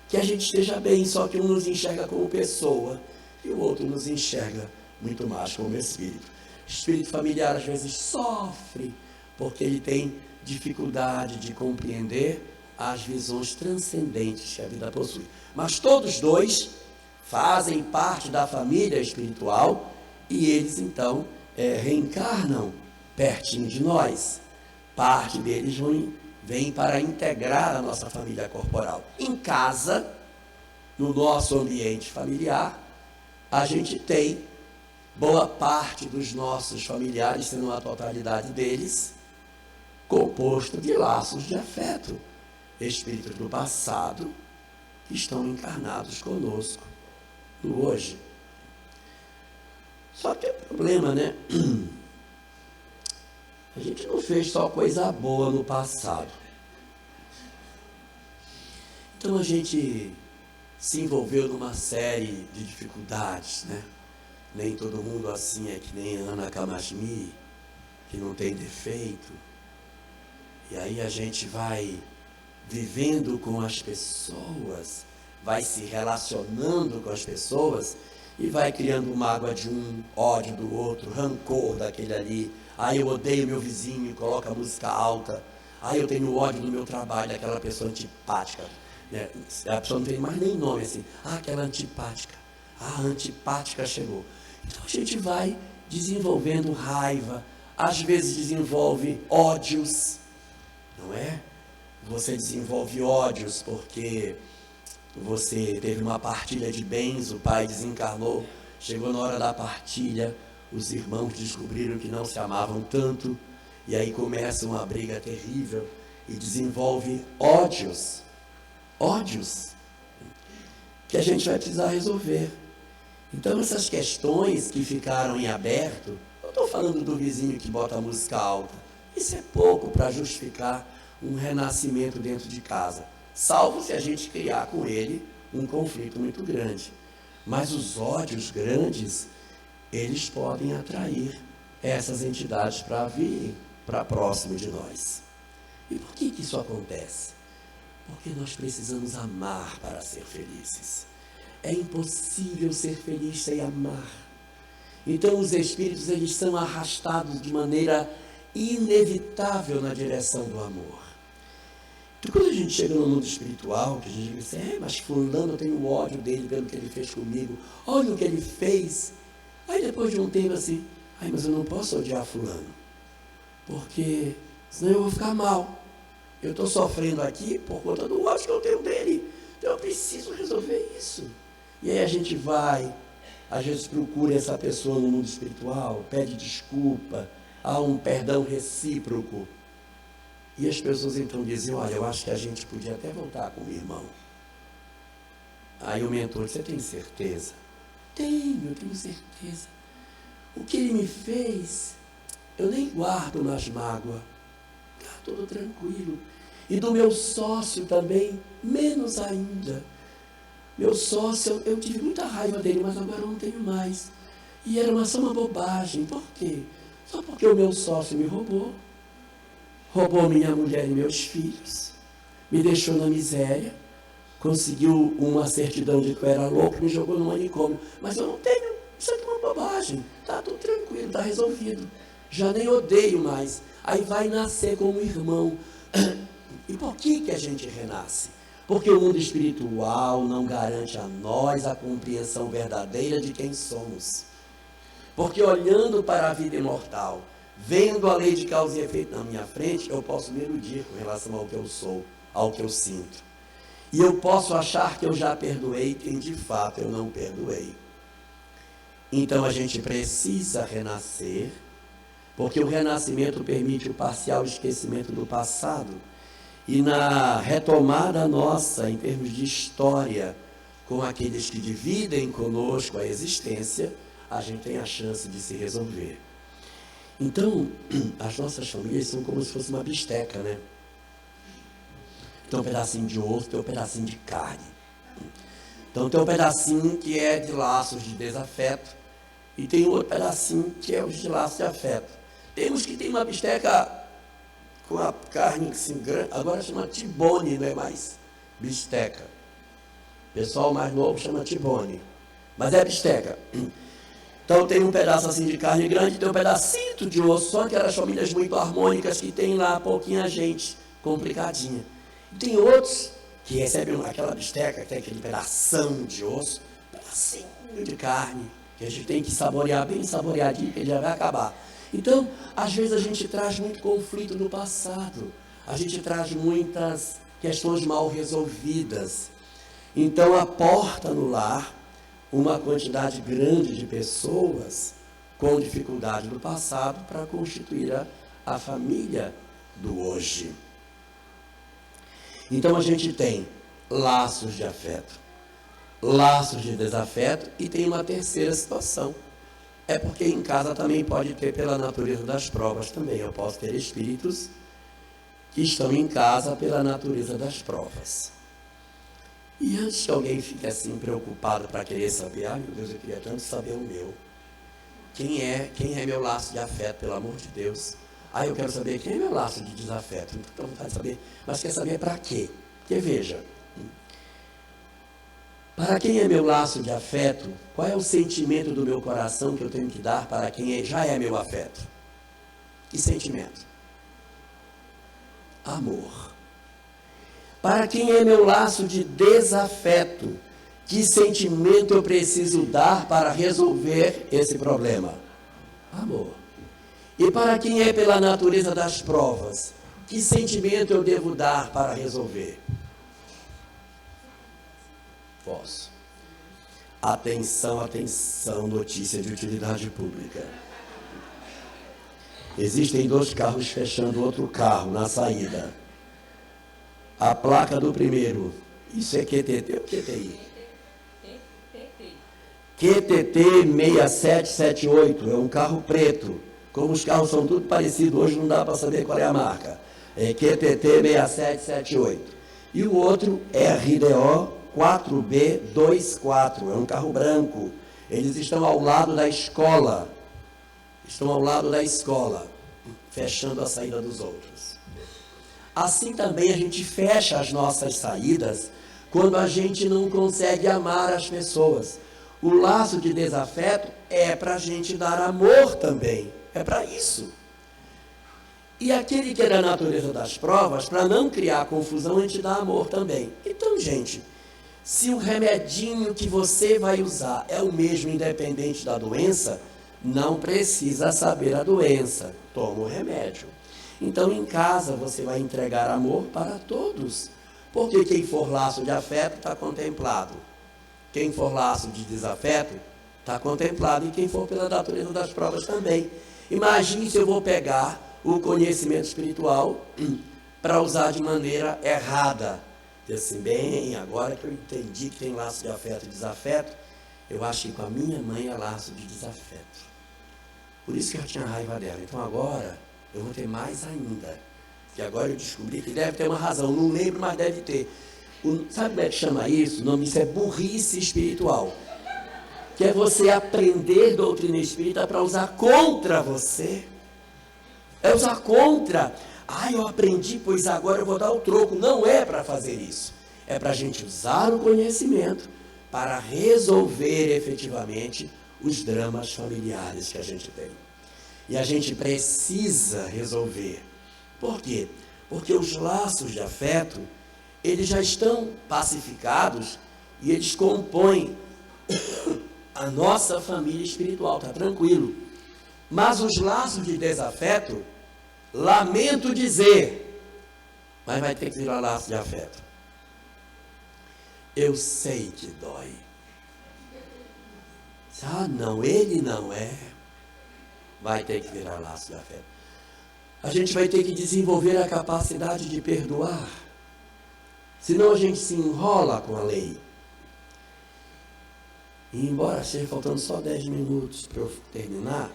S9: que a gente esteja bem, só que um nos enxerga como pessoa e o outro nos enxerga muito mais como espírito. Espírito familiar às vezes sofre porque ele tem dificuldade de compreender as visões transcendentes que a vida possui. Mas todos dois fazem parte da família espiritual e eles então reencarnam pertinho de nós. Parte deles vem para integrar a nossa família corporal. Em casa, no nosso ambiente familiar, a gente tem boa parte dos nossos familiares, sendo a totalidade deles, composto de laços de afeto, espíritos do passado que estão encarnados conosco no hoje. Só que tem problema, né? A gente não fez só coisa boa no passado. Então a gente se envolveu numa série de dificuldades, né? Nem todo mundo assim é que nem Ana Kamasmi, que não tem defeito. E aí a gente vai vivendo com as pessoas, vai se relacionando com as pessoas e vai criando mágoa de um, ódio do outro, rancor daquele ali. Aí eu odeio meu vizinho e coloca a música alta. Aí eu tenho ódio do meu trabalho, daquela pessoa antipática. Né? A pessoa não tem mais nem nome assim. Ah, aquela antipática. Ah, a antipática chegou. Então a gente vai desenvolvendo raiva, às vezes desenvolve ódios, não é? Você desenvolve ódios porque você teve uma partilha de bens, o pai desencarnou, chegou na hora da partilha, os irmãos descobriram que não se amavam tanto, e aí começa uma briga terrível e desenvolve ódios, que a gente vai precisar resolver. Então essas questões que ficaram em aberto, eu estou falando do vizinho que bota a música alta, isso é pouco para justificar um renascimento dentro de casa, salvo se a gente criar com ele um conflito muito grande. Mas os ódios grandes, eles podem atrair essas entidades para virem para próximo de nós. E por que isso acontece? Porque nós precisamos amar para ser felizes. É impossível ser feliz sem amar. Então os espíritos, eles são arrastados de maneira inevitável na direção do amor. Então quando a gente chega no mundo espiritual, que a gente diz, mas fulano, eu tenho ódio dele pelo que ele fez comigo, olha o que ele fez. Aí depois de um tempo assim, mas eu não posso odiar fulano, porque senão eu vou ficar mal. Eu estou sofrendo aqui por conta do ódio que eu tenho dele. Então eu preciso resolver isso. E aí a gente vai, às vezes procura essa pessoa no mundo espiritual, pede desculpa, há um perdão recíproco. E as pessoas então dizem, olha, eu acho que a gente podia até voltar com o irmão. Aí o mentor, você tem certeza? Eu tenho certeza. O que ele me fez, eu nem guardo nas mágoas. Está tudo tranquilo. E do meu sócio também, menos ainda. Meu sócio, eu tive muita raiva dele, mas agora eu não tenho mais. E era só uma bobagem. Por quê? Só porque o meu sócio me roubou. Roubou minha mulher e meus filhos. Me deixou na miséria. Conseguiu uma certidão de que eu era louco, me jogou no manicômio. Mas eu não tenho. Isso é uma bobagem. Está tudo tranquilo, está resolvido. Já nem odeio mais. Aí vai nascer como irmão. E por que a gente renasce? Porque o mundo espiritual não garante a nós a compreensão verdadeira de quem somos. Porque olhando para a vida imortal, vendo a lei de causa e efeito na minha frente, eu posso me iludir com relação ao que eu sou, ao que eu sinto. E eu posso achar que eu já perdoei quem de fato eu não perdoei. Então a gente precisa renascer, porque o renascimento permite o parcial esquecimento do passado. E na retomada nossa, em termos de história, com aqueles que dividem conosco a existência, a gente tem a chance de se resolver. Então, as nossas famílias são como se fosse uma bisteca, né? Tem um pedacinho de osso, tem um pedacinho de carne. Então tem um pedacinho que é de laços de desafeto e tem outro pedacinho que é os de laços de afeto. Temos que ter uma bisteca com a carne assim grande, agora chama tibone, não é mais bisteca. O pessoal mais novo chama tibone, mas é bisteca. Então tem um pedaço assim de carne grande, tem um pedacinho de osso, só aquelas famílias muito harmônicas que tem lá pouquinha gente, complicadinha. E tem outros que recebem aquela bisteca, que tem aquele pedação de osso, pedacinho de carne, que a gente tem que saborear bem saboreadinho, que ele já vai acabar. Então, às vezes a gente traz muito conflito no passado, a gente traz muitas questões mal resolvidas. Então, aporta no lar uma quantidade grande de pessoas com dificuldade do passado para constituir a família do hoje. Então, a gente tem laços de afeto, laços de desafeto e tem uma terceira situação. É porque em casa também pode ter, pela natureza das provas também. Eu posso ter espíritos que estão em casa pela natureza das provas. E antes que alguém fique assim preocupado para querer saber, ai meu Deus, eu queria tanto saber o meu. Quem é meu laço de afeto, pelo amor de Deus? Ah, eu quero saber quem é meu laço de desafeto. Não estou com vontade de saber, mas quer saber para quê? Porque veja, para quem é meu laço de afeto, qual é o sentimento do meu coração que eu tenho que dar para quem já é meu afeto? Que sentimento? Amor. Para quem é meu laço de desafeto, que sentimento eu preciso dar para resolver esse problema? Amor. E para quem é pela natureza das provas, que sentimento eu devo dar para resolver? Posso. Atenção, atenção, notícia de utilidade pública. Existem 2 carros fechando outro carro na saída. A placa do primeiro, isso é QTT ou QTI? QTT 6778, é um carro preto. Como os carros são tudo parecidos, hoje não dá para saber qual é a marca. É QTT 6778. E o outro é RDO 4B24, é um carro branco. Eles estão ao lado da escola. Fechando a saída dos outros. Assim também a gente fecha as nossas saídas quando a gente não consegue amar as pessoas. O laço de desafeto é para a gente dar amor também. É para isso. E aquele que é da natureza das provas, para não criar confusão, a gente dá amor também. Então, gente, se o remedinho que você vai usar é o mesmo independente da doença, não precisa saber a doença. Toma o remédio. Então, em casa, você vai entregar amor para todos. Porque quem for laço de afeto está contemplado. Quem for laço de desafeto está contemplado. E quem for pela natureza das provas também. Imagine se eu vou pegar o conhecimento espiritual para usar de maneira errada. Diz assim, bem, agora que eu entendi que tem laço de afeto e desafeto, eu acho que com a minha mãe é laço de desafeto. Por isso que eu tinha raiva dela. Então agora eu vou ter mais ainda. que agora eu descobri que deve ter uma razão, não lembro, mas deve ter. Sabe como é que chama isso? O nome disso é burrice espiritual. Que é você aprender doutrina espírita para usar contra você. É usar contra. Eu aprendi, pois agora eu vou dar o troco. Não é para fazer isso. É para a gente usar o conhecimento para resolver efetivamente os dramas familiares que a gente tem. E a gente precisa resolver. Por quê? Porque os laços de afeto, eles já estão pacificados e eles compõem a nossa família espiritual, está tranquilo. Mas os laços de desafeto, lamento dizer, mas vai ter que virar laço de afeto. Eu sei que dói. Não, ele não é. Vai ter que virar laço de afeto. A gente vai ter que desenvolver a capacidade de perdoar. Senão a gente se enrola com a lei. E embora esteja faltando só 10 minutos para eu terminar,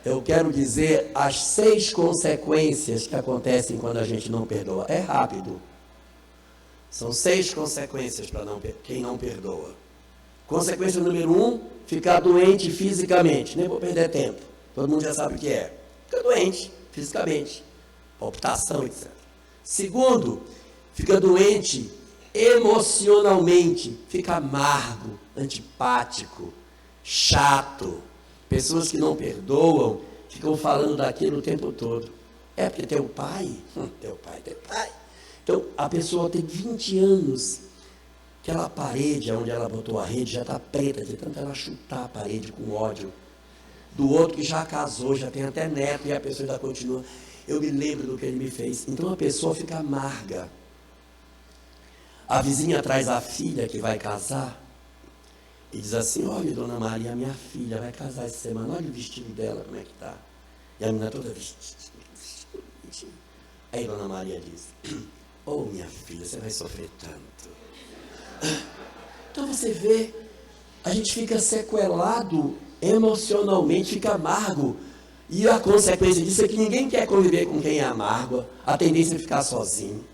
S9: eu quero dizer as 6 consequências que acontecem quando a gente não perdoa. É rápido. São 6 consequências para quem não perdoa. Consequência número 1, ficar doente fisicamente. Nem vou perder tempo. Todo mundo já sabe o que é. Fica doente fisicamente. Palpitação, etc. Segundo, fica doente emocionalmente. Fica amargo, antipático, chato. Pessoas que não perdoam ficam falando daquilo o tempo todo. É porque teu pai. Então, a pessoa tem 20 anos. Aquela parede onde ela botou a rede já está preta, de tanto ela chutar a parede com ódio. Do outro que já casou, já tem até neto, e a pessoa ainda continua. Eu me lembro do que ele me fez. Então a pessoa fica amarga. A vizinha traz a filha que vai casar e diz assim: olha, dona Maria, minha filha vai casar essa semana, olha o vestido dela, como é que tá. E a menina toda vestida. Aí dona Maria diz: oh, minha filha, você vai sofrer tanto. Então você vê, a gente fica sequelado emocionalmente, fica amargo. E a consequência disso é que ninguém quer conviver com quem é amargo. A tendência é ficar sozinho.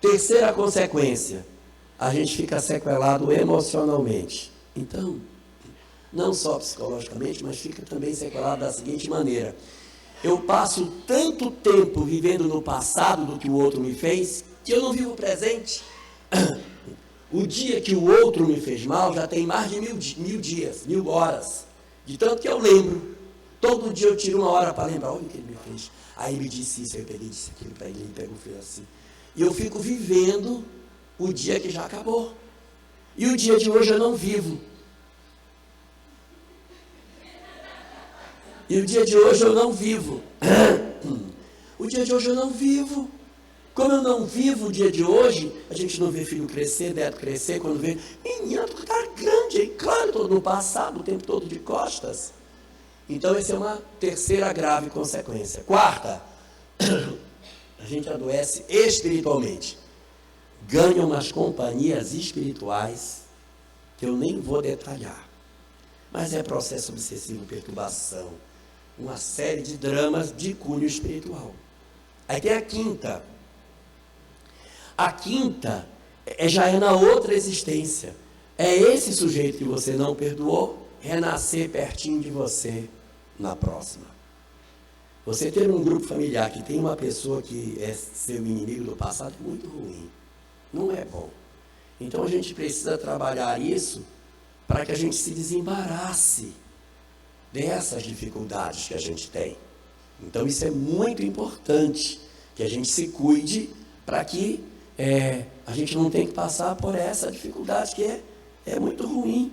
S9: Terceira consequência, a gente fica sequelado emocionalmente. Então, não só psicologicamente, mas fica também sequelado da seguinte maneira: eu passo tanto tempo vivendo no passado do que o outro me fez, que eu não vivo o presente. O dia que o outro me fez mal já tem mais de 1000 dias, 1000 horas. De tanto que eu lembro. Todo dia eu tiro uma hora para lembrar: olha o que ele me fez. Aí ele disse isso, aí eu peguei e disse aquilo para ele, ele pegou e fez assim. E eu fico vivendo o dia que já acabou. E o dia de hoje eu não vivo. E o dia de hoje eu não vivo. O dia de hoje eu não vivo. Como eu não vivo o dia de hoje, a gente não vê filho crescer, neto crescer, quando vê, menina, tu tá grande, hein? Claro, todo no passado, o tempo todo de costas. Então, essa é uma terceira grave consequência. Quarta, a gente adoece espiritualmente. Ganha umas companhias espirituais, que eu nem vou detalhar. Mas é processo obsessivo, perturbação, uma série de dramas de cunho espiritual. Aí tem a quinta. A quinta já é na outra existência. É esse sujeito que você não perdoou renascer pertinho de você na próxima. Você ter um grupo familiar que tem uma pessoa que é seu inimigo do passado é muito ruim. Não é bom. Então a gente precisa trabalhar isso para que a gente se desembarace dessas dificuldades que a gente tem. Então isso é muito importante, que a gente se cuide para que a gente não tenha que passar por essa dificuldade que é muito ruim.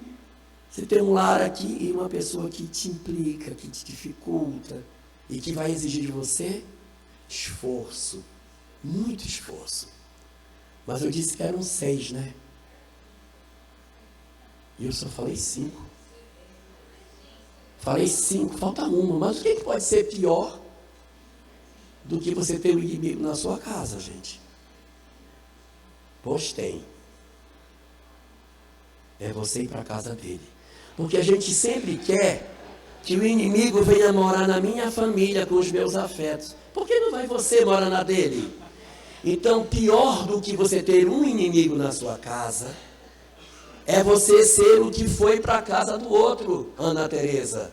S9: Você tem um lar aqui e uma pessoa que te implica, que te dificulta e que vai exigir de você esforço, muito esforço. Mas eu disse que eram 6, né? E eu só falei 5. Falei 5, falta uma. Mas o que pode ser pior do que você ter um inimigo na sua casa, gente? Pois tem. É você ir para a casa dele. Porque a gente sempre quer que o inimigo venha morar na minha família com os meus afetos. Por que não mas você mora na dele. Então, pior do que você ter um inimigo na sua casa, é você ser o que foi para a casa do outro, Ana Teresa.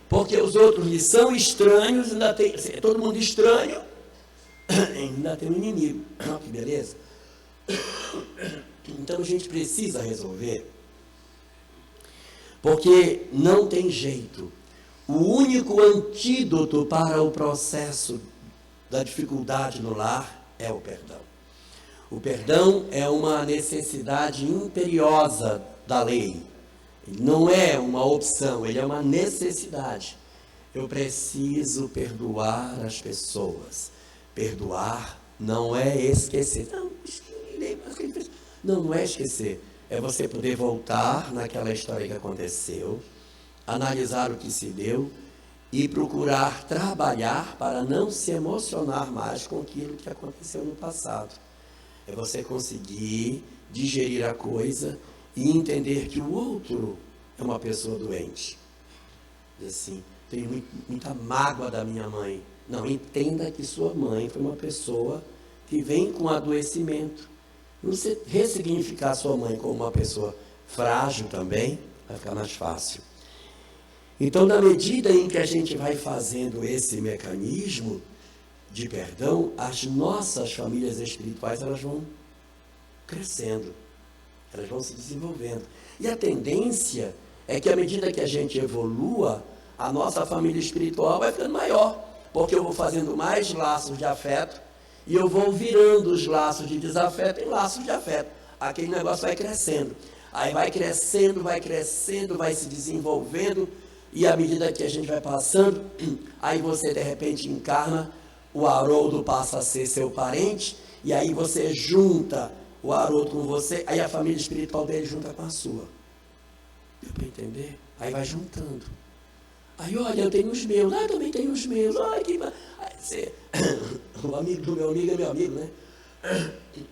S9: Porque os outros lhe são estranhos, ainda tem, todo mundo estranho, ainda tem um inimigo. Olha que beleza. Então a gente precisa resolver, porque não tem jeito. O único antídoto para o processo da dificuldade no lar é o perdão. O perdão é uma necessidade imperiosa da lei. Ele não é uma opção, ele é uma necessidade. Eu preciso perdoar as pessoas. Perdoar não é esquecer. Não é esquecer. É você poder voltar naquela história que aconteceu, analisar o que se deu e procurar trabalhar para não se emocionar mais com aquilo que aconteceu no passado. É você conseguir digerir a coisa e entender que o outro é uma pessoa doente. Diz assim, tenho muita mágoa da minha mãe. Não, entenda que sua mãe foi uma pessoa que vem com adoecimento. Não se ressignificar sua mãe como uma pessoa frágil também, vai ficar mais fácil. Então, na medida em que a gente vai fazendo esse mecanismo de perdão, as nossas famílias espirituais, elas vão crescendo, elas vão se desenvolvendo. E a tendência é que, à medida que a gente evolua, a nossa família espiritual vai ficando maior, porque eu vou fazendo mais laços de afeto e eu vou virando os laços de desafeto em laços de afeto. Aquele negócio vai crescendo. Aí vai crescendo, vai se desenvolvendo, e à medida que a gente vai passando, aí você de repente encarna, o Haroldo passa a ser seu parente, e aí você junta o Haroldo com você, aí a família espiritual dele junta com a sua. Deu para entender? Aí vai juntando. Aí, olha, eu tenho os meus, eu também tenho os meus, olha que... Aí você... O amigo do meu amigo é meu amigo, né?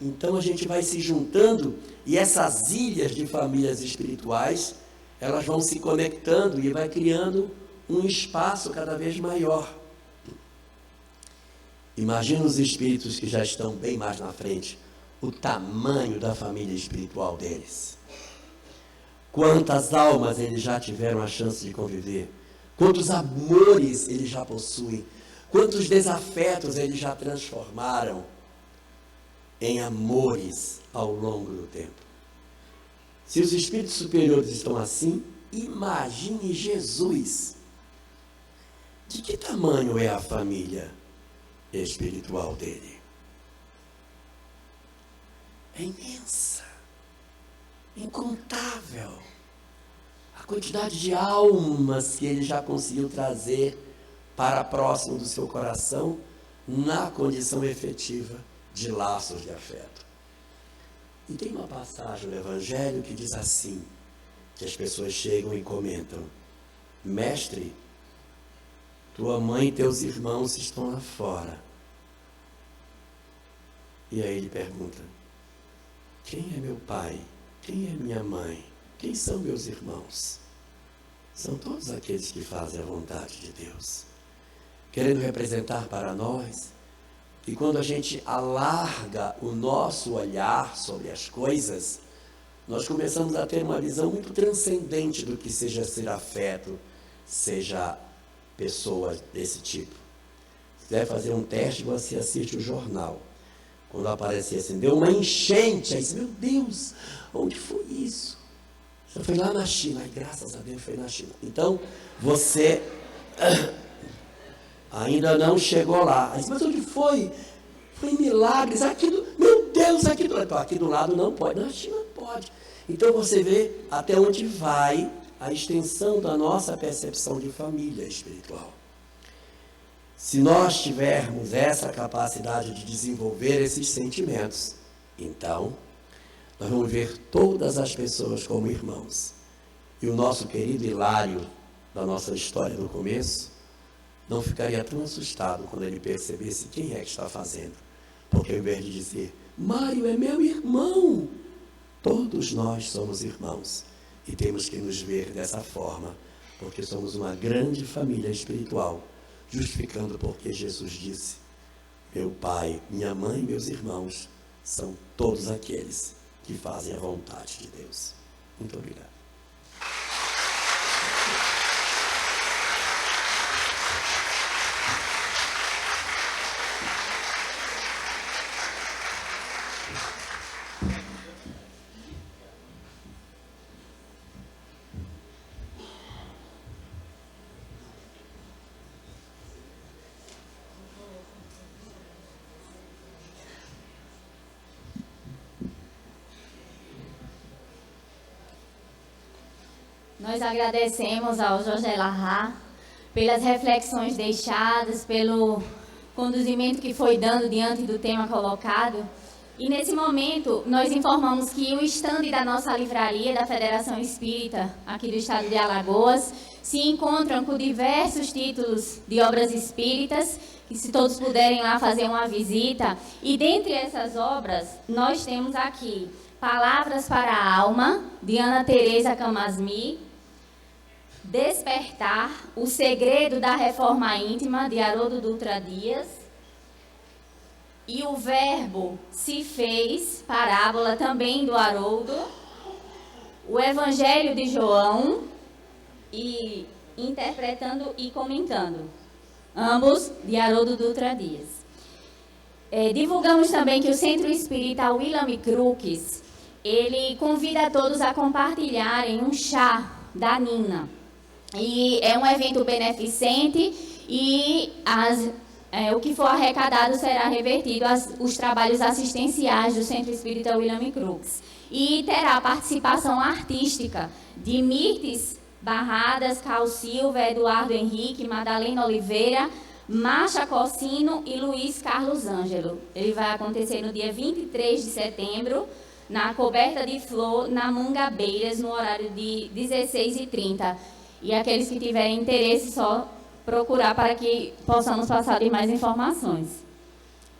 S9: Então a gente vai se juntando, e essas ilhas de famílias espirituais, elas vão se conectando e vai criando um espaço cada vez maior. Imagina os espíritos que já estão bem mais na frente, o tamanho da família espiritual deles. Quantas almas eles já tiveram a chance de conviver, quantos amores eles já possuem, quantos desafetos eles já transformaram em amores ao longo do tempo. Se os espíritos superiores estão assim, imagine Jesus. De que tamanho é a família espiritual dele? É imensa, incontável. A quantidade de almas que ele já conseguiu trazer para próximo do seu coração na condição efetiva de laços de afeto. E tem uma passagem no Evangelho que diz assim, que as pessoas chegam e comentam: mestre, tua mãe e teus irmãos estão lá fora. E aí ele pergunta: quem é meu pai? Quem é minha mãe? Quem são meus irmãos? São todos aqueles que fazem a vontade de Deus, querendo representar para nós que quando a gente alarga o nosso olhar sobre as coisas, nós começamos a ter uma visão muito transcendente do que seja ser afeto, seja pessoa desse tipo. Se quiser fazer um teste, você assiste o jornal. Quando aparecia assim, deu uma enchente, aí você, meu Deus, onde foi isso? Você foi lá na China, aí, graças a Deus foi na China. Então, você ainda não chegou lá. Aí, mas onde foi? Foi milagres, aqui do, meu Deus, aqui do lado não pode, na China pode. Então você vê até onde vai a extensão da nossa percepção de família espiritual. Se nós tivermos essa capacidade de desenvolver esses sentimentos, então nós vamos ver todas as pessoas como irmãos. E o nosso querido Hilário, da nossa história no começo, não ficaria tão assustado quando ele percebesse quem é que está fazendo. Porque ao invés de dizer, Mário é meu irmão, todos nós somos irmãos. E temos que nos ver dessa forma, porque somos uma grande família espiritual, justificando porque Jesus disse: meu pai, minha mãe e meus irmãos são todos aqueles que fazem a vontade de Deus. Muito obrigado.
S2: Nós agradecemos ao Jorge Larra pelas reflexões deixadas, pelo conduzimento que foi dando diante do tema colocado. E nesse momento, nós informamos que o estande da nossa livraria, da Federação Espírita, aqui do estado de Alagoas, se encontram com diversos títulos de obras espíritas, que se todos puderem lá fazer uma visita. E dentre essas obras, nós temos aqui Palavras para a Alma, de Ana Teresa Camasmi, Despertar, o Segredo da Reforma Íntima, de Haroldo Dutra Dias, e O Verbo se Fez, parábola também do Haroldo, o Evangelho de João, e Interpretando e Comentando, ambos de Haroldo Dutra Dias. Divulgamos também que o Centro Espírita William Crookes, ele convida todos a compartilharem um chá da Nina. E é um evento beneficente e o que for arrecadado será revertido aos trabalhos assistenciais do Centro Espírita William Crookes. E terá participação artística de Mirtes Barradas, Cal Silva, Eduardo Henrique, Madalena Oliveira, Marcha Cossino e Luiz Carlos Ângelo. Ele vai acontecer no dia 23 de setembro, na Coberta de Flor, na Mangabeiras, no horário de 16h30. E aqueles que tiverem interesse, só procurar para que possamos passar mais informações.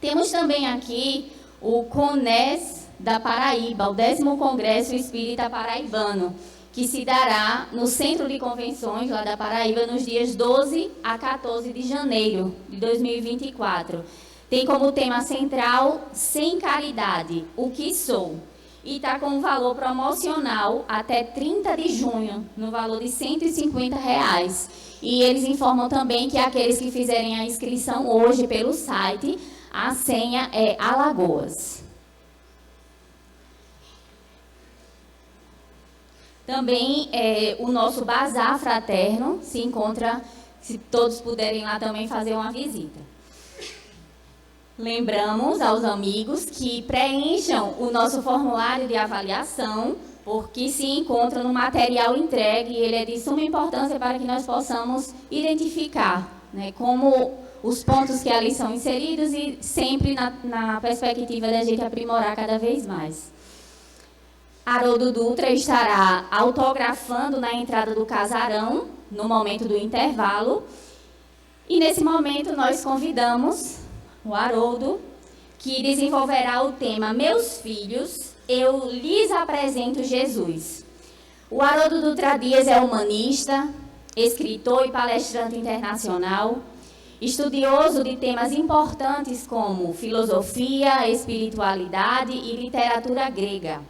S2: Temos também aqui o CONES da Paraíba, o 10º Congresso Espírita Paraibano, que se dará no Centro de Convenções lá da Paraíba nos dias 12 a 14 de janeiro de 2024. Tem como tema central Sem Caridade, o que sou? E está com um valor promocional até 30 de junho, no valor de R$ 150. E eles informam também que aqueles que fizerem a inscrição hoje pelo site, a senha é Alagoas. Também o nosso Bazar Fraterno se encontra, se todos puderem lá também fazer uma visita. Lembramos aos amigos que preencham o nosso formulário de avaliação, porque se encontra no material entregue e ele é de suma importância para que nós possamos identificar, né, como os pontos que ali são inseridos e sempre na perspectiva da gente aprimorar cada vez mais. Haroldo Dutra estará autografando na entrada do casarão, no momento do intervalo. E nesse momento nós convidamos o Haroldo, que desenvolverá o tema Meus Filhos, eu lhes apresento Jesus. O Haroldo Dutra Dias é humanista, escritor e palestrante internacional, estudioso de temas importantes como filosofia, espiritualidade e literatura grega.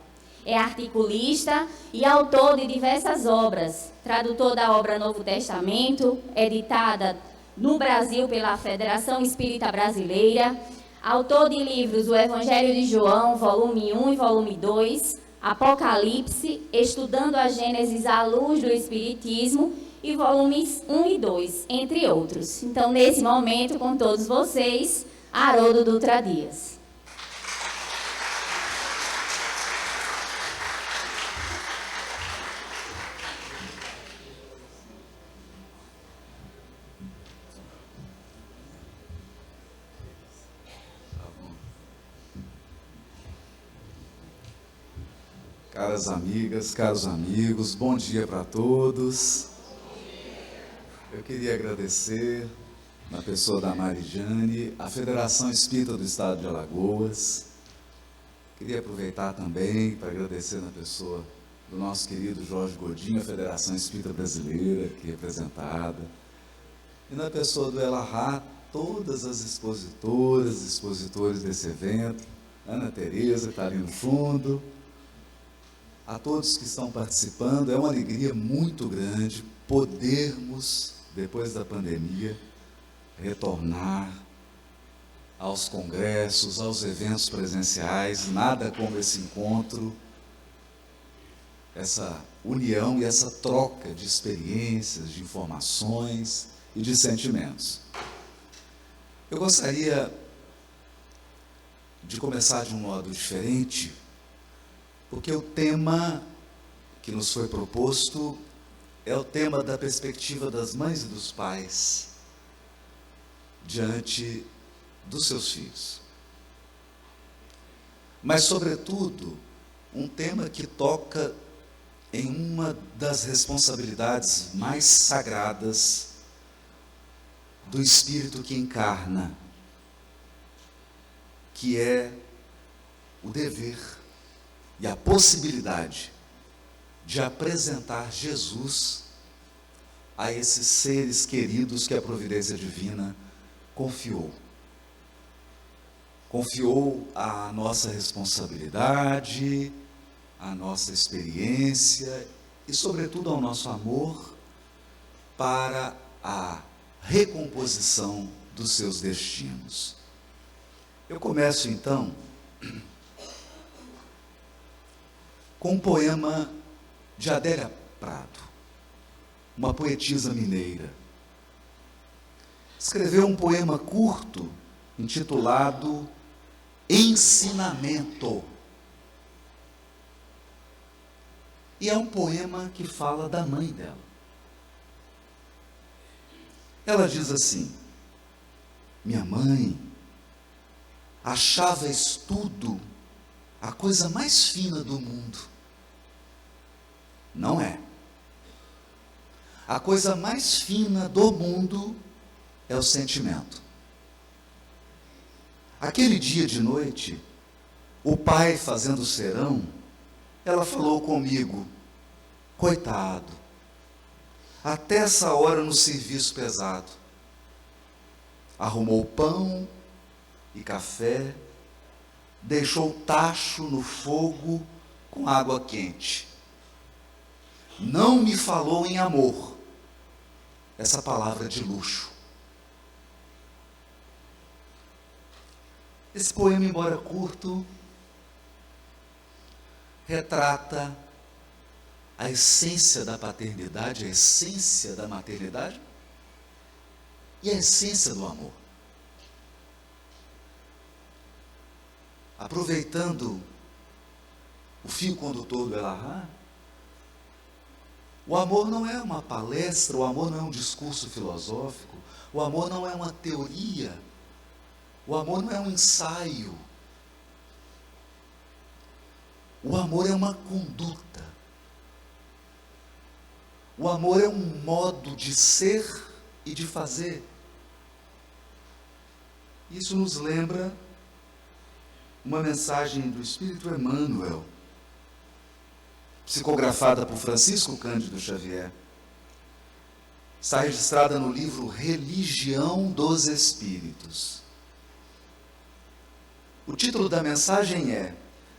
S2: É articulista e autor de diversas obras, tradutor da obra Novo Testamento, editada no Brasil pela Federação Espírita Brasileira, autor de livros O Evangelho de João, volume 1 e volume 2, Apocalipse, Estudando a Gênesis à Luz do Espiritismo, e volumes 1 e 2, entre outros. Então, nesse momento, com todos vocês, Haroldo Dutra Dias.
S10: Caras amigas, caros amigos, bom dia para todos. Eu queria agradecer, na pessoa da Marijane, a Federação Espírita do Estado de Alagoas. Queria aproveitar também para agradecer na pessoa do nosso querido Jorge Godinho, a Federação Espírita Brasileira, aqui representada. e na pessoa do Elahá, todas as expositoras, expositores desse evento, Ana Tereza, que está ali no fundo, a todos que estão participando. É uma alegria muito grande podermos, depois da pandemia, retornar aos congressos, aos eventos presenciais. Nada como esse encontro, essa união e essa troca de experiências, de informações e de sentimentos. Eu gostaria de começar de um modo diferente, porque o tema que nos foi proposto é o tema da perspectiva das mães e dos pais diante dos seus filhos. Mas, sobretudo, um tema que toca em uma das responsabilidades mais sagradas do Espírito que encarna, que é o dever e a possibilidade de apresentar Jesus a esses seres queridos que a providência divina confiou. Confiou a nossa responsabilidade, a nossa experiência e, sobretudo, ao nosso amor para a recomposição dos seus destinos. Eu começo, então, com um poema de Adélia Prado, uma poetisa mineira. Escreveu um poema curto intitulado Ensinamento. E é um poema que fala da mãe dela. Ela diz assim: minha mãe achava estudo a coisa mais fina do mundo. Não é. A coisa mais fina do mundo é o sentimento. Aquele dia de noite, o pai fazendo serão, ela falou comigo: coitado, até essa hora no serviço pesado. Arrumou pão e café, deixou o tacho no fogo com água quente. Não me falou em amor, essa palavra de luxo. Esse poema, embora curto, retrata a essência da paternidade, a essência da maternidade e a essência do amor. Aproveitando o fio condutor do Elahá, o amor não é uma palestra, o amor não é um discurso filosófico, o amor não é uma teoria, o amor não é um ensaio. O amor é uma conduta. O amor é um modo de ser e de fazer. Isso nos lembra uma mensagem do Espírito Emmanuel, psicografada por Francisco Cândido Xavier. Está registrada no livro Religião dos Espíritos. O título da mensagem é: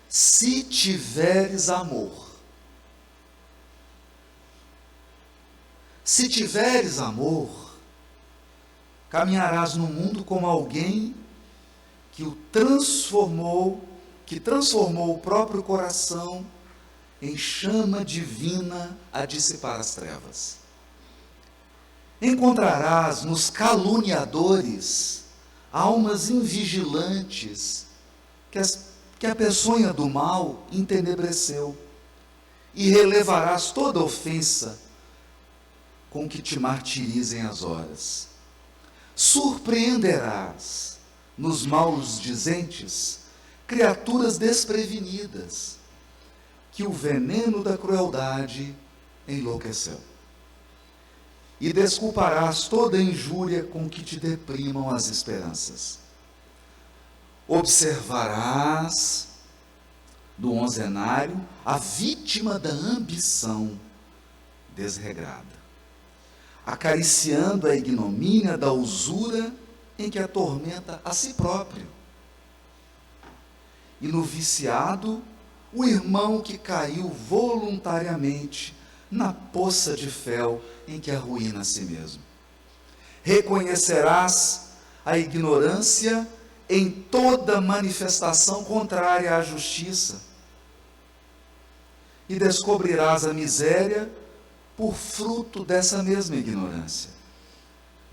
S10: Se tiveres amor. Se tiveres amor, caminharás no mundo como alguém que transformou o próprio coração em chama divina a dissipar as trevas. Encontrarás nos caluniadores almas invigilantes que a peçonha do mal entenebreceu, e relevarás toda ofensa com que te martirizem as horas. Surpreenderás nos maus dizentes criaturas desprevenidas, que o veneno da crueldade enlouqueceu. E desculparás toda injúria com que te deprimam as esperanças. Observarás do onzenário a vítima da ambição desregrada. acariciando a ignomínia da usura em que atormenta a si próprio. E no viciado, o irmão que caiu voluntariamente na poça de fel em que arruína a si mesmo. Reconhecerás a ignorância em toda manifestação contrária à justiça, e descobrirás a miséria por fruto dessa mesma ignorância.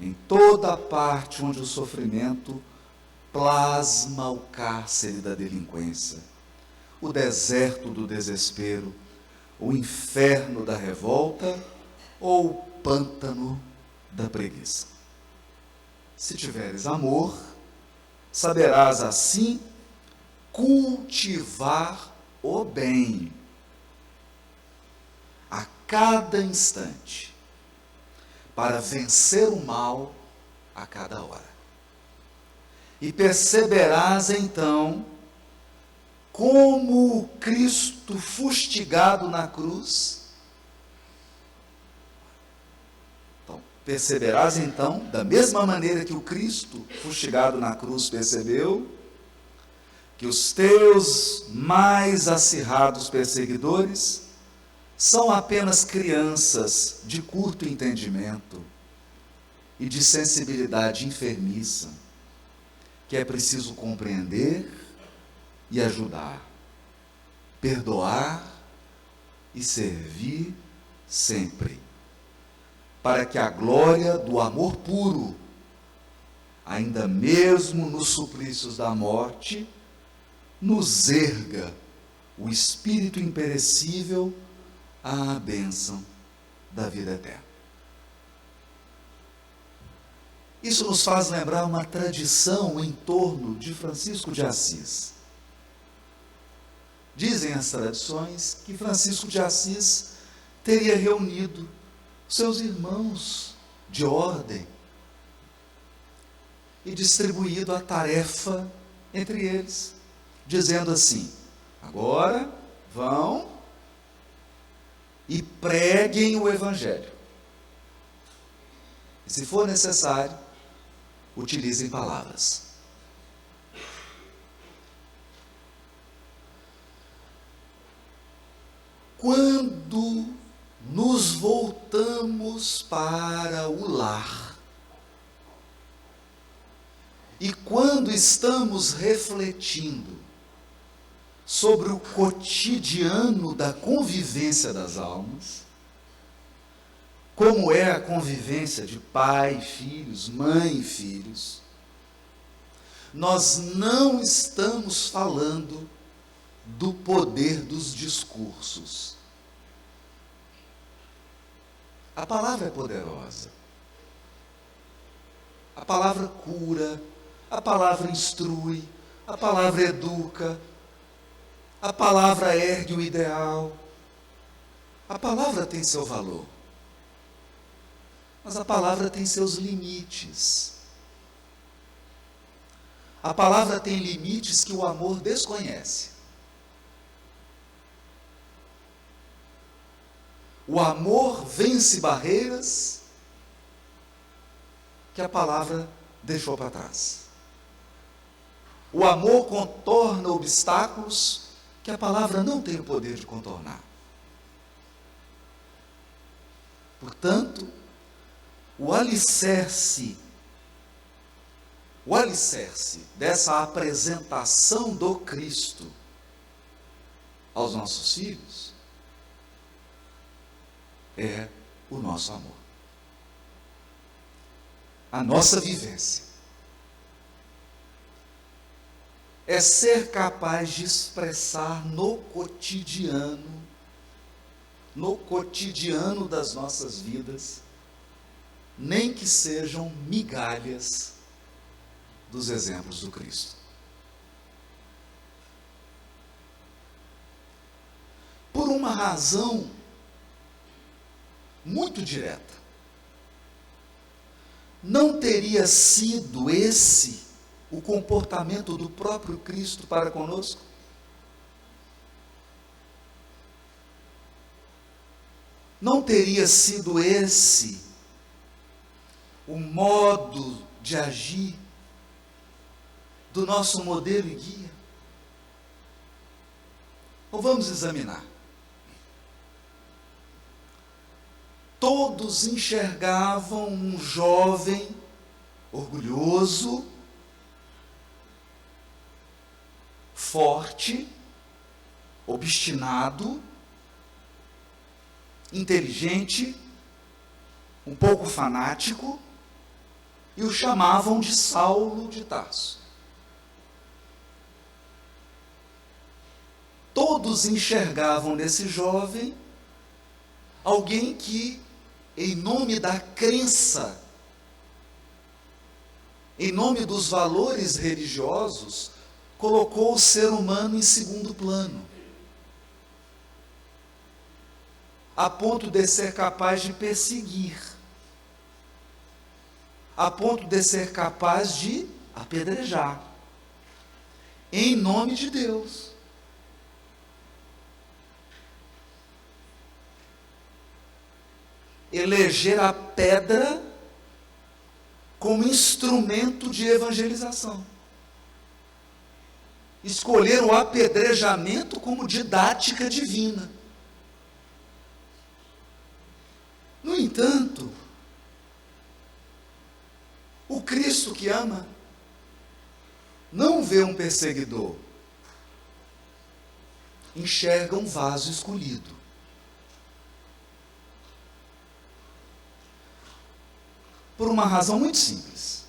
S10: Em toda a parte onde o sofrimento plasma o cárcere da delinquência, o deserto do desespero, o inferno da revolta ou o pântano da preguiça. Se tiveres amor, saberás assim cultivar o bem a cada instante, para vencer o mal a cada hora. E perceberás então como o Cristo fustigado na cruz. Então, perceberás então, da mesma maneira que o Cristo fustigado na cruz percebeu, que os teus mais acirrados perseguidores são apenas crianças de curto entendimento e de sensibilidade enfermiça, que é preciso compreender e ajudar, perdoar e servir sempre, para que a glória do amor puro, ainda mesmo nos suplícios da morte, nos erga o espírito imperecível à bênção da vida eterna. Isso nos faz lembrar uma tradição em torno de Francisco de Assis. Dizem as tradições que Francisco de Assis teria reunido seus irmãos de ordem e distribuído a tarefa entre eles, dizendo assim: agora vão e preguem o Evangelho. E se for necessário, utilizem palavras. Quando nos voltamos para o lar e quando estamos refletindo sobre o cotidiano da convivência das almas, como é a convivência de pai e filhos, mãe e filhos, nós não estamos falando do poder dos discursos. A palavra é poderosa. A palavra cura, a palavra instrui, a palavra educa, a palavra ergue o ideal. A palavra tem seu valor. Mas a palavra tem seus limites. A palavra tem limites que o amor desconhece. O amor vence barreiras que a palavra deixou para trás. O amor contorna obstáculos que a palavra não tem o poder de contornar. Portanto, o alicerce dessa apresentação do Cristo aos nossos filhos é o nosso amor. A nossa vivência é ser capaz de expressar no cotidiano das nossas vidas, nem que sejam migalhas dos exemplos do Cristo. Por uma razão muito direta, não teria sido esse o comportamento do próprio Cristo para conosco? Não teria sido esse o modo de agir do nosso modelo e guia? Ou vamos examinar? Todos enxergavam um jovem orgulhoso, forte, obstinado, inteligente, um pouco fanático, e o chamavam de Saulo de Tarso. Todos enxergavam nesse jovem alguém que, em nome da crença, em nome dos valores religiosos, colocou o ser humano em segundo plano, a ponto de ser capaz de perseguir, a ponto de ser capaz de apedrejar, em nome de Deus. Eleger a pedra como instrumento de evangelização. Escolher o apedrejamento como didática divina. No entanto, o Cristo que ama não vê um perseguidor, enxerga um vaso escolhido. Por uma razão muito simples.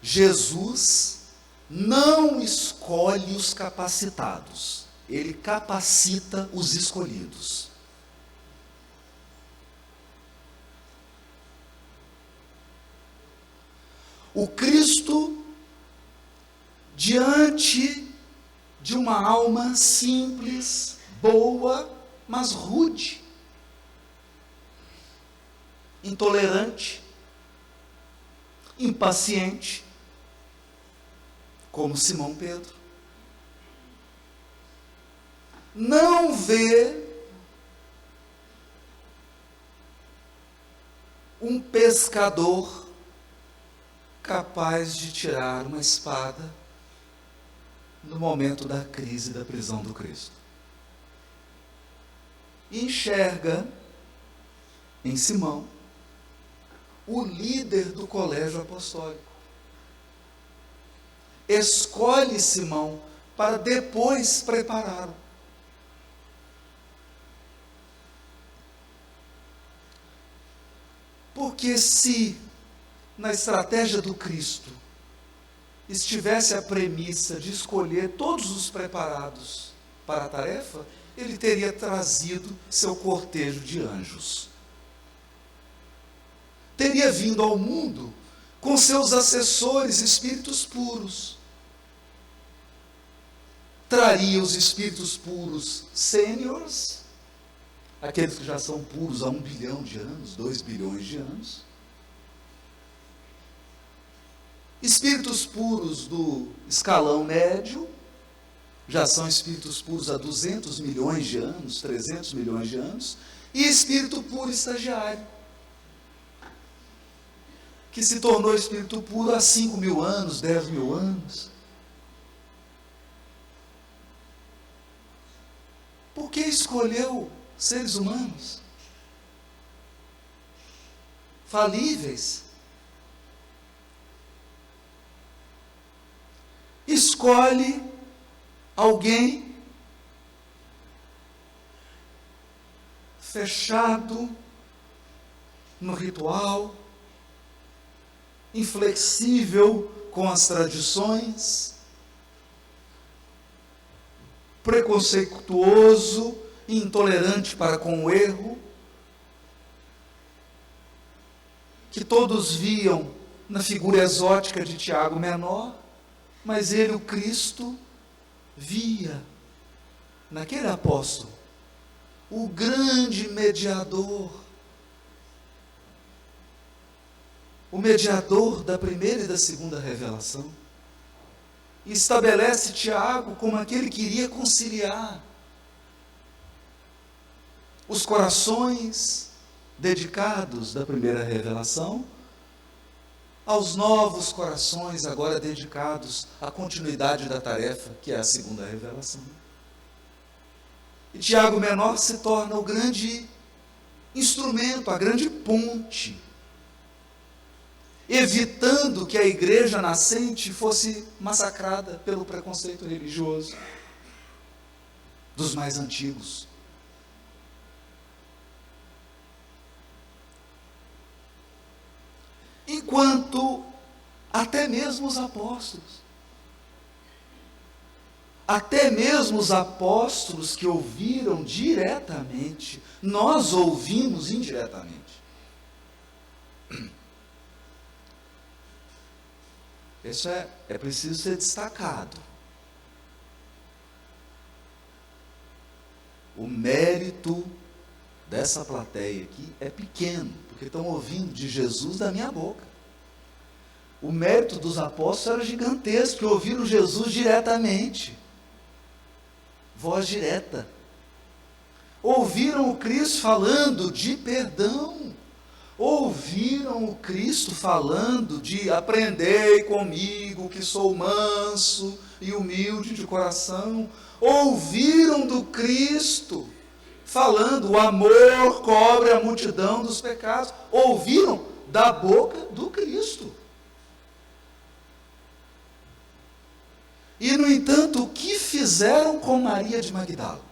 S10: Jesus não escolhe os capacitados, ele capacita os escolhidos. O Cristo, diante de uma alma simples, boa, mas rude, intolerante, impaciente, como Simão Pedro, não vê um pescador capaz de tirar uma espada no momento da crise da prisão do Cristo. E enxerga em Simão o líder do colégio apostólico. Escolhe Simão para depois prepará-lo. Porque se na estratégia do Cristo estivesse a premissa de escolher todos os preparados para a tarefa, ele teria trazido seu cortejo de anjos. Teria vindo ao mundo com seus assessores espíritos puros. Traria os espíritos puros sêniores, aqueles que já são puros há 1 bilhão de anos, 2 bilhões de anos. Espíritos puros do escalão médio, já são espíritos puros há 200 milhões de anos, 300 milhões de anos, e espírito puro estagiário, que se tornou espírito puro há 5 mil anos, 10 mil anos. Por que escolheu seres humanos? Falíveis. Escolhe alguém fechado no ritual, inflexível com as tradições, preconceituoso, intolerante para com o erro, que todos viam na figura exótica de Tiago Menor, mas ele, o Cristo, via naquele apóstolo o grande mediador, o mediador da primeira e da segunda revelação, e estabelece Tiago como aquele que iria conciliar os corações dedicados da primeira revelação, aos novos corações agora dedicados à continuidade da tarefa, que é a segunda revelação. E Tiago Menor se torna o grande instrumento, a grande ponte, evitando que a igreja nascente fosse massacrada pelo preconceito religioso dos mais antigos. Enquanto até mesmo os apóstolos que ouviram diretamente, nós ouvimos indiretamente. Isso é preciso ser destacado. O mérito dessa plateia aqui é pequeno, porque estão ouvindo de Jesus da minha boca. O mérito dos apóstolos era gigantesco, que ouviram Jesus diretamente. Voz direta. Ouviram o Cristo falando de perdão. Ouviram o Cristo falando de aprendei comigo, que sou manso e humilde de coração. Ouviram do Cristo falando, o amor cobre a multidão dos pecados. Ouviram da boca do Cristo. E, no entanto, o que fizeram com Maria de Magdala?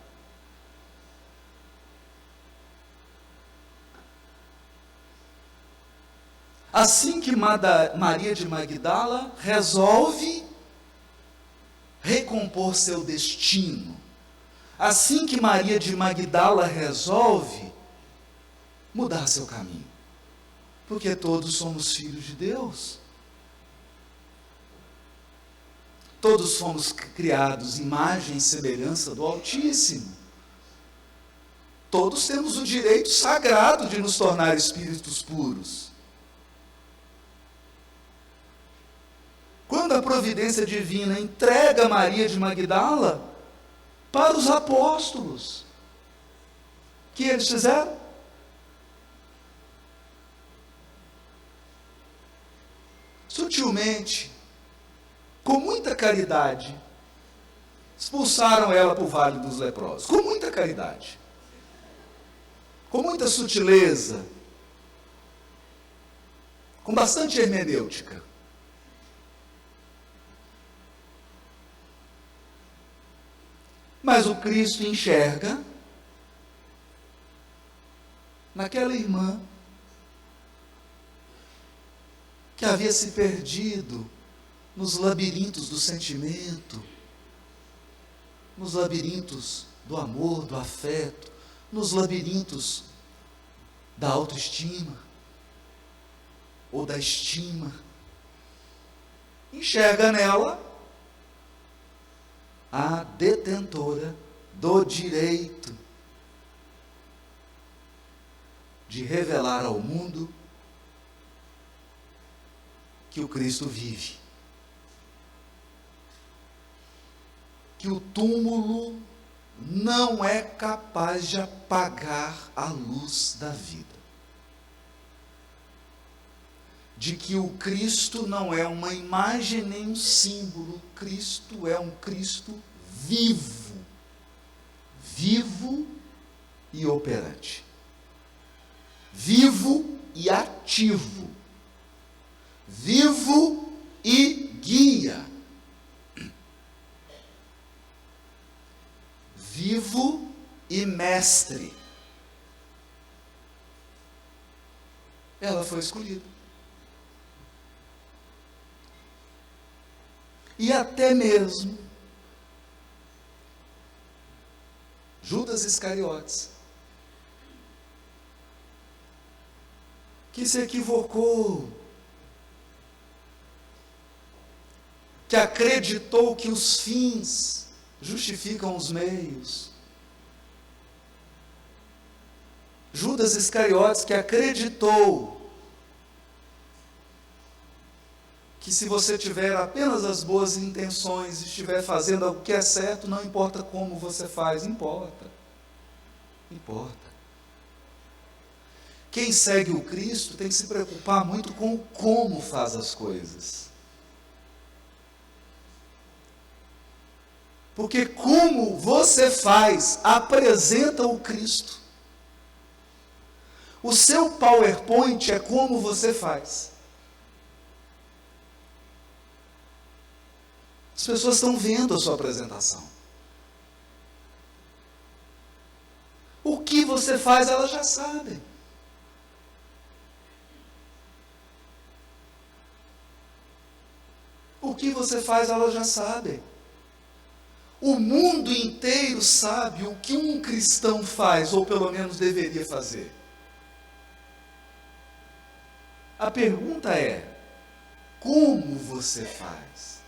S10: Assim que Maria de Magdala resolve recompor seu destino, assim que Maria de Magdala resolve mudar seu caminho, porque todos somos filhos de Deus, todos fomos criados imagem e semelhança do Altíssimo, todos temos o direito sagrado de nos tornar espíritos puros. Quando a providência divina entrega Maria de Magdala para os apóstolos, o que eles fizeram? Sutilmente, com muita caridade, expulsaram ela para o Vale dos Leprosos. Com muita caridade, com muita sutileza, com bastante hermenêutica. Mas o Cristo enxerga naquela irmã que havia se perdido nos labirintos do sentimento, nos labirintos do amor, do afeto, nos labirintos da autoestima ou da estima. Enxerga nela a detentora do direito de revelar ao mundo que o Cristo vive, que o túmulo não é capaz de apagar a luz da vida, de que o Cristo não é uma imagem nem um símbolo, Cristo é um Cristo vivo, vivo e operante, vivo e ativo, vivo e guia, vivo e mestre. Ela foi escolhida. E até mesmo Judas Iscariotes, que se equivocou, que acreditou que os fins justificam os meios. Judas Iscariotes, que acreditou que se você tiver apenas as boas intenções e estiver fazendo o que é certo, não importa como você faz, importa. Importa. quem segue o Cristo tem que se preocupar muito com como faz as coisas. Porque como você faz, apresenta o Cristo. O seu PowerPoint é como você faz. As pessoas estão vendo a sua apresentação. O que você faz, elas já sabem. O que você faz, elas já sabem. O mundo inteiro sabe o que um cristão faz, ou pelo menos deveria fazer. A pergunta é: como você faz?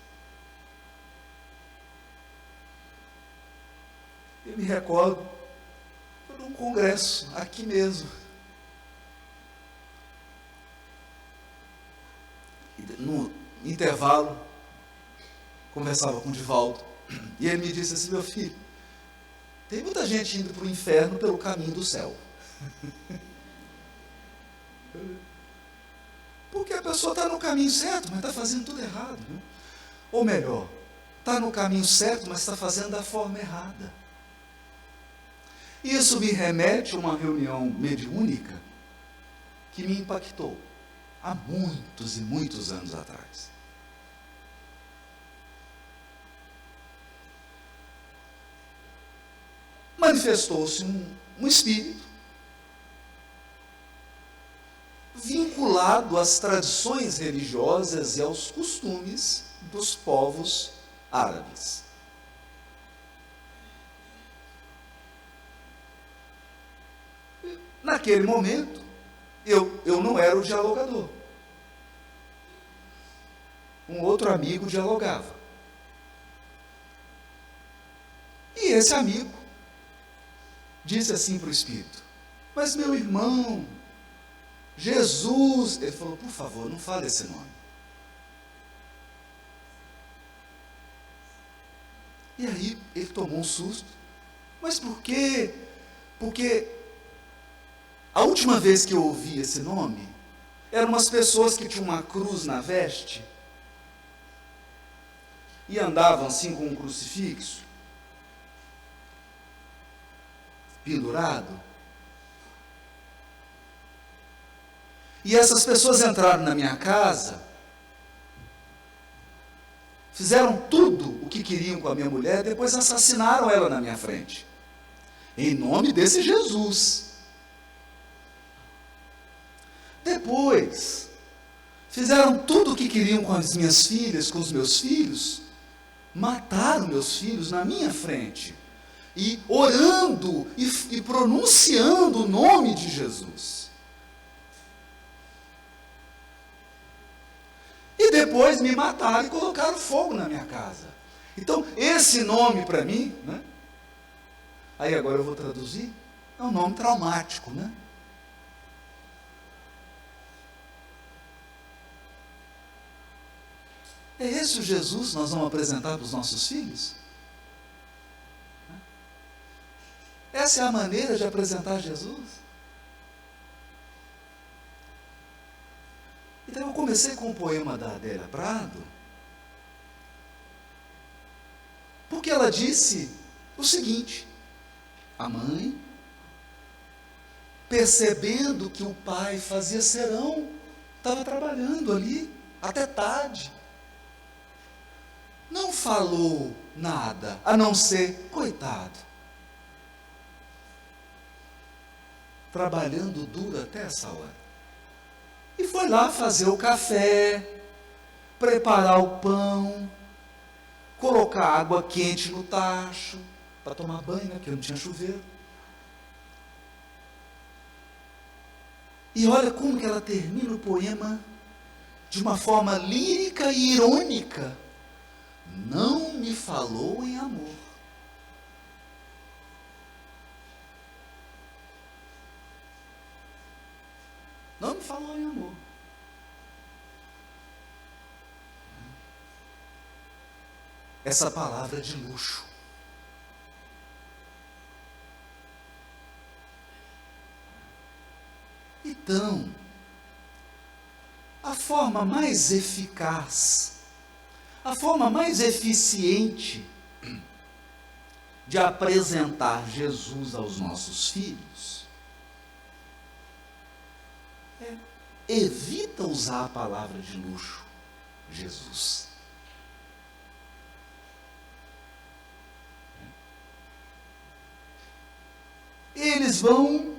S10: Eu me recordo de um congresso, aqui mesmo. No intervalo, conversava com o Divaldo, e ele me disse assim: meu filho, tem muita gente indo para o inferno pelo caminho do céu. Porque a pessoa está no caminho certo, mas está fazendo tudo errado. Né? Ou melhor, está no caminho certo, mas está fazendo da forma errada. Isso me remete a uma reunião mediúnica que me impactou há muitos e muitos anos atrás. Manifestou-se um espírito vinculado às tradições religiosas e aos costumes dos povos árabes. Naquele momento, eu não era o dialogador. Um outro amigo dialogava. E esse amigo disse assim para o espírito: mas meu irmão, Jesus... Ele falou: por favor, não fale esse nome. E aí ele tomou um susto. Mas por quê? Porque a última vez que eu ouvi esse nome, eram umas pessoas que tinham uma cruz na veste e andavam assim com um crucifixo pendurado. E essas pessoas entraram na minha casa, fizeram tudo o que queriam com a minha mulher, depois assassinaram ela na minha frente, em nome desse Jesus. Depois, fizeram tudo o que queriam com as minhas filhas, com os meus filhos, mataram meus filhos na minha frente, e orando e pronunciando o nome de Jesus. E depois me mataram e colocaram fogo na minha casa. Então, esse nome para mim, né? Aí agora eu vou traduzir, é um nome traumático, né? É esse o Jesus que nós vamos apresentar para os nossos filhos? Essa é a maneira de apresentar Jesus? Então eu comecei com o poema da Adélia Prado, porque ela disse o seguinte: a mãe, percebendo que o pai fazia serão, estava trabalhando ali até tarde, não falou nada, a não ser: coitado, trabalhando duro até essa hora. E foi lá fazer o café, preparar o pão, colocar água quente no tacho, para tomar banho, né, porque não tinha chuveiro. E olha como que ela termina o poema de uma forma lírica e irônica. Não me falou em amor. Não me falou em amor. Essa palavra de luxo. Então, a forma mais eficaz, a forma mais eficiente de apresentar Jesus aos nossos filhos é: evita usar a palavra de luxo, Jesus. Eles vão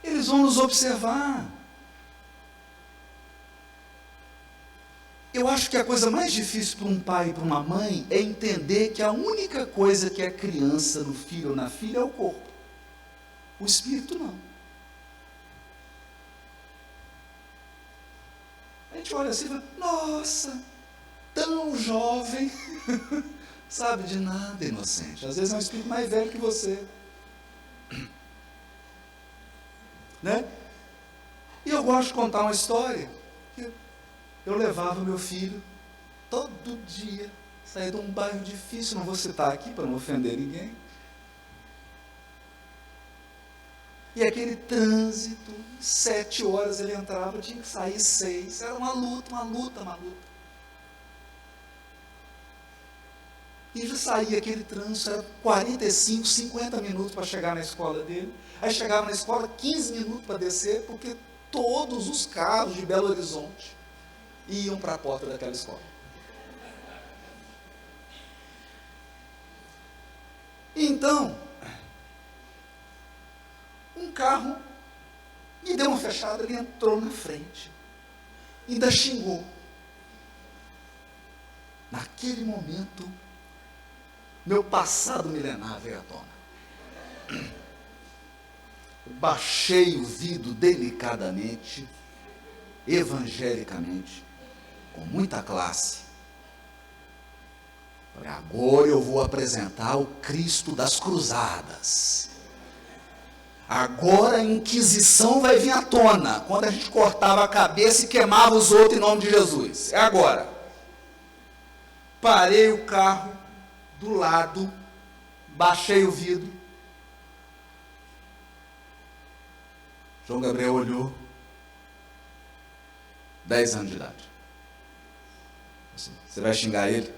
S10: nos observar. Eu acho que a coisa mais difícil para um pai e para uma mãe é entender que a única coisa que é criança no filho ou na filha é o corpo. O espírito não. A gente olha assim e fala: nossa, tão jovem, sabe de nada, inocente. Às vezes é um espírito mais velho que você. Né? E eu gosto de contar uma história. Eu levava meu filho todo dia, saía de um bairro difícil, não vou citar aqui para não ofender ninguém. E aquele trânsito, 7 horas ele entrava, tinha que sair 6, era uma luta. E já saía aquele trânsito, era 45, 50 minutos para chegar na escola dele. Aí chegava na escola, 15 minutos para descer, porque todos os carros de Belo Horizonte iam para a porta daquela escola. Então, um carro me deu uma fechada, ele entrou na frente, ainda xingou. Naquele momento, meu passado milenar veio à tona. Baixei o vidro delicadamente, evangelicamente, com muita classe. Falei: agora eu vou apresentar o Cristo das Cruzadas. Agora a Inquisição vai vir à tona, quando a gente cortava a cabeça e queimava os outros em nome de Jesus. É agora. Parei o carro do lado, baixei o vidro. João Gabriel olhou, 10 anos de idade. Você vai xingar ele?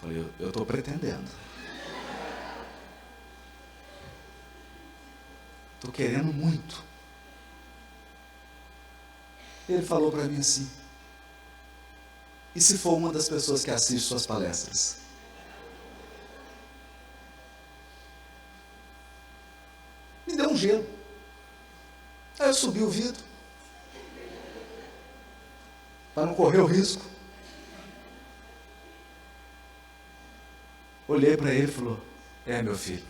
S10: Falei: eu estou pretendendo. Estou querendo muito. Ele falou para mim assim: e se for uma das pessoas que assiste suas palestras? Me deu um gelo. Aí eu subi o vidro, para não correr o risco. Olhei para ele e falou: é, meu filho,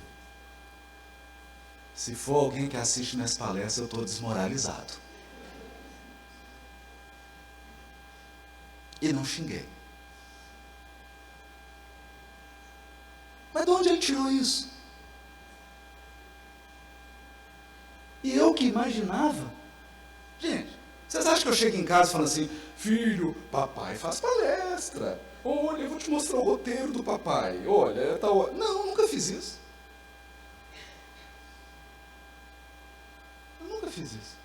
S10: se for alguém que assiste minhas palestras, eu estou desmoralizado. E não xinguei. Mas de onde ele tirou isso? E eu que imaginava. Gente, vocês acham que eu chego em casa falando assim: filho, papai faz palestra. Olha, eu vou te mostrar o roteiro do papai. Olha, tal. Não, nunca fiz isso. Eu nunca fiz isso.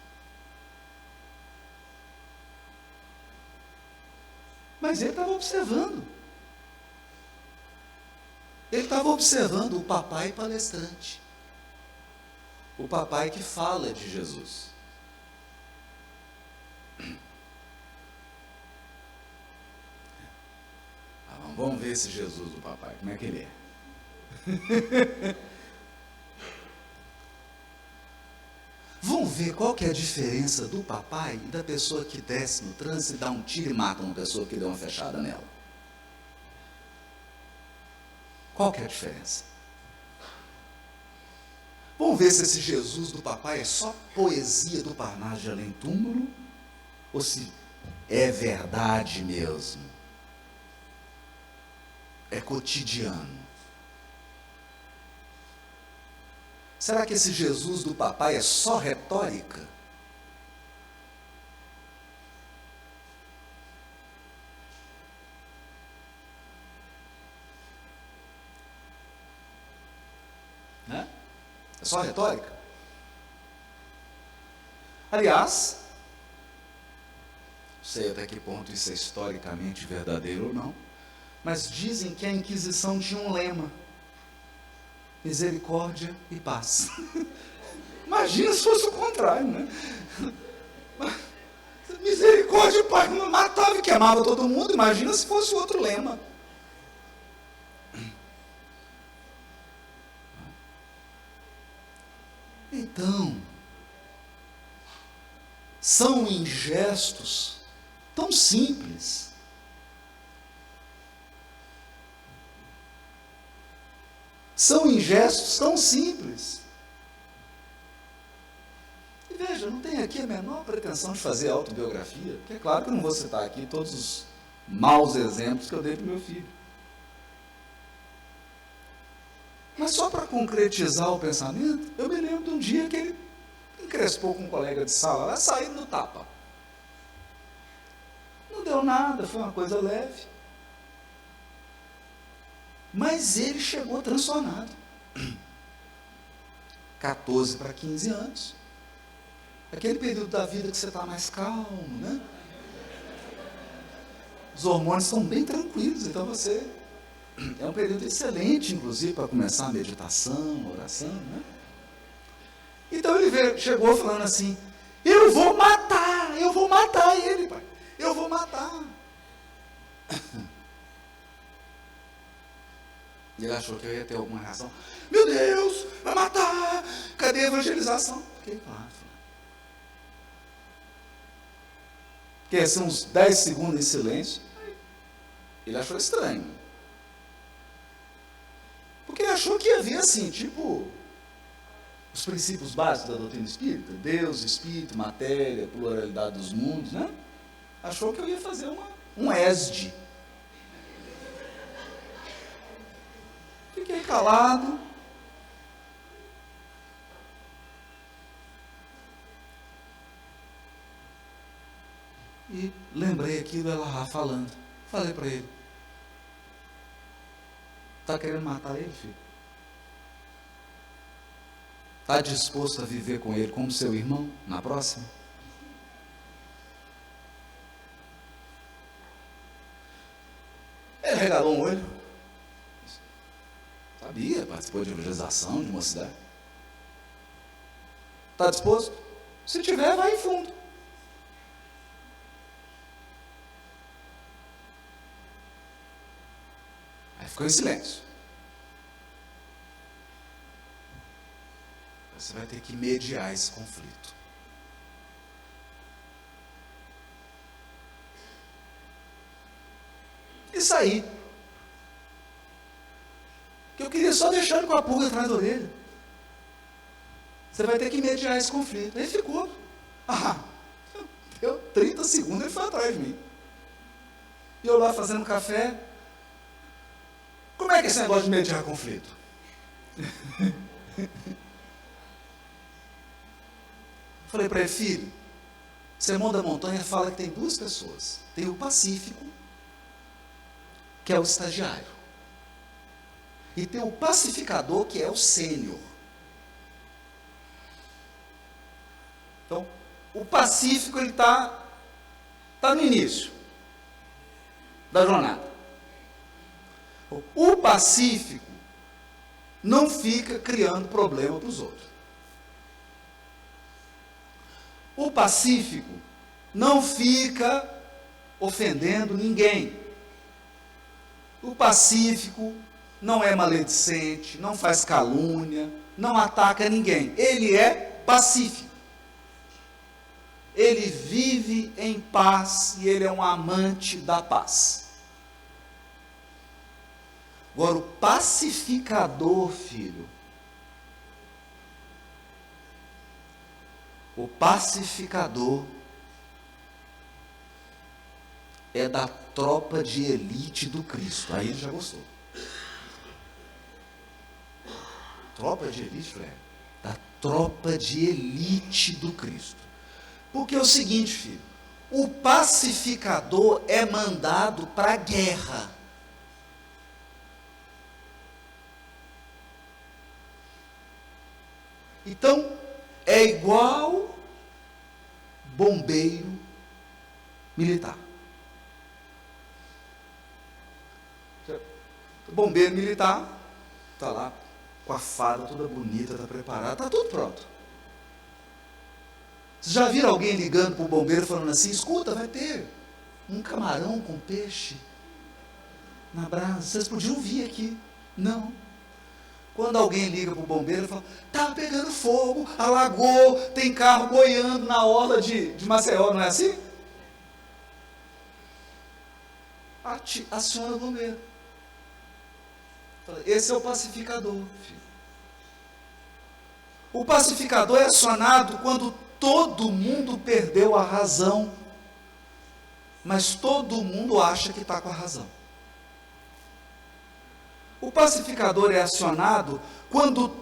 S10: Mas ele estava observando. Ele estava observando o papai palestrante. O papai que fala de Jesus. Vamos ver esse Jesus do papai, como é que ele é. Vamos ver qual que é a diferença do papai e da pessoa que desce no trânsito e dá um tiro e mata uma pessoa que deu uma fechada nela. Qual que é a diferença? Vamos ver se esse Jesus do papai é só poesia do Parnaso de Além Túmulo ou se é verdade mesmo. É cotidiano. Será que esse Jesus do papai é só retórica? Né? É só retórica? Aliás, não sei até que ponto isso é historicamente verdadeiro ou não, mas dizem que a Inquisição tinha um lema: misericórdia e paz. Imagina se fosse o contrário, né? Misericórdia e paz, matava e queimava todo mundo. Imagina se fosse outro lema. Então, são em gestos tão simples. São em gestos tão simples. E veja, não tenho aqui a menor pretensão de fazer autobiografia, porque é claro que eu não vou citar aqui todos os maus exemplos que eu dei para o meu filho. Mas só para concretizar o pensamento, eu me lembro de um dia que ele encrespou com um colega de sala, lá saindo no tapa. Não deu nada, foi uma coisa leve. Mas ele chegou transtornado. 14 para 15 anos. Aquele período da vida que você está mais calmo, né? Os hormônios estão bem tranquilos, então você... É um período excelente, inclusive, para começar a meditação, oração, né? Então ele chegou falando assim: eu vou matar ele, pai. Eu vou matar. Ele achou que eu ia ter alguma reação. Meu Deus, vai matar. Cadê a evangelização? Fiquei claro. Fiquei assim uns 10 segundos em silêncio. Ele achou estranho. Porque ele achou que ia vir assim, tipo, os princípios básicos da doutrina espírita: Deus, Espírito, matéria, pluralidade dos mundos, né? Achou que eu ia fazer um ESD. Fiquei calado. E lembrei aquilo, ela lá falando. Falei para ele: está querendo matar ele, filho? Está disposto a viver com ele como seu irmão na próxima? Ele regalou um olho. Sabia, participou de evangelização de uma cidade. Está disposto? Se tiver, vai em fundo. Aí ficou em silêncio. Você vai ter que mediar esse conflito. E sair. Que eu queria só deixar ele com a pulga atrás da orelha. Você vai ter que mediar esse conflito. Aí ficou. Deu 30 segundos, ele foi atrás de mim. E eu lá fazendo café. Como é que é esse negócio de mediar conflito? Falei para ele: filho, Sermão da Montanha fala que tem duas pessoas. Tem o pacífico, que é o estagiário. E tem o pacificador, que é o sênior. Então, o pacífico, ele está no início da jornada. O pacífico não fica criando problema para os outros. O pacífico não fica ofendendo ninguém. O pacífico não é maledicente, não faz calúnia, não ataca ninguém. Ele é pacífico. Ele vive em paz e ele é um amante da paz. Agora, o pacificador, filho, o pacificador é da tropa de elite do Cristo. Aí ele já gostou. Tropa de elite, Fred? Da tropa de elite do Cristo. Porque é o seguinte, filho, o pacificador é mandado para a guerra. Então, é igual bombeiro militar. O bombeiro militar está lá com a farda toda bonita, está preparado, está tudo pronto. Vocês já viram alguém ligando para o bombeiro falando assim: escuta, vai ter um camarão com peixe na brasa, vocês podiam vir aqui? Não. Quando alguém liga para o bombeiro e fala: está pegando fogo, alagou, tem carro boiando na orla de Maceió, não é assim? Aciona o bombeiro. Esse é o pacificador, filho. O pacificador é acionado quando todo mundo perdeu a razão, mas todo mundo acha que está com a razão. O pacificador é acionado quando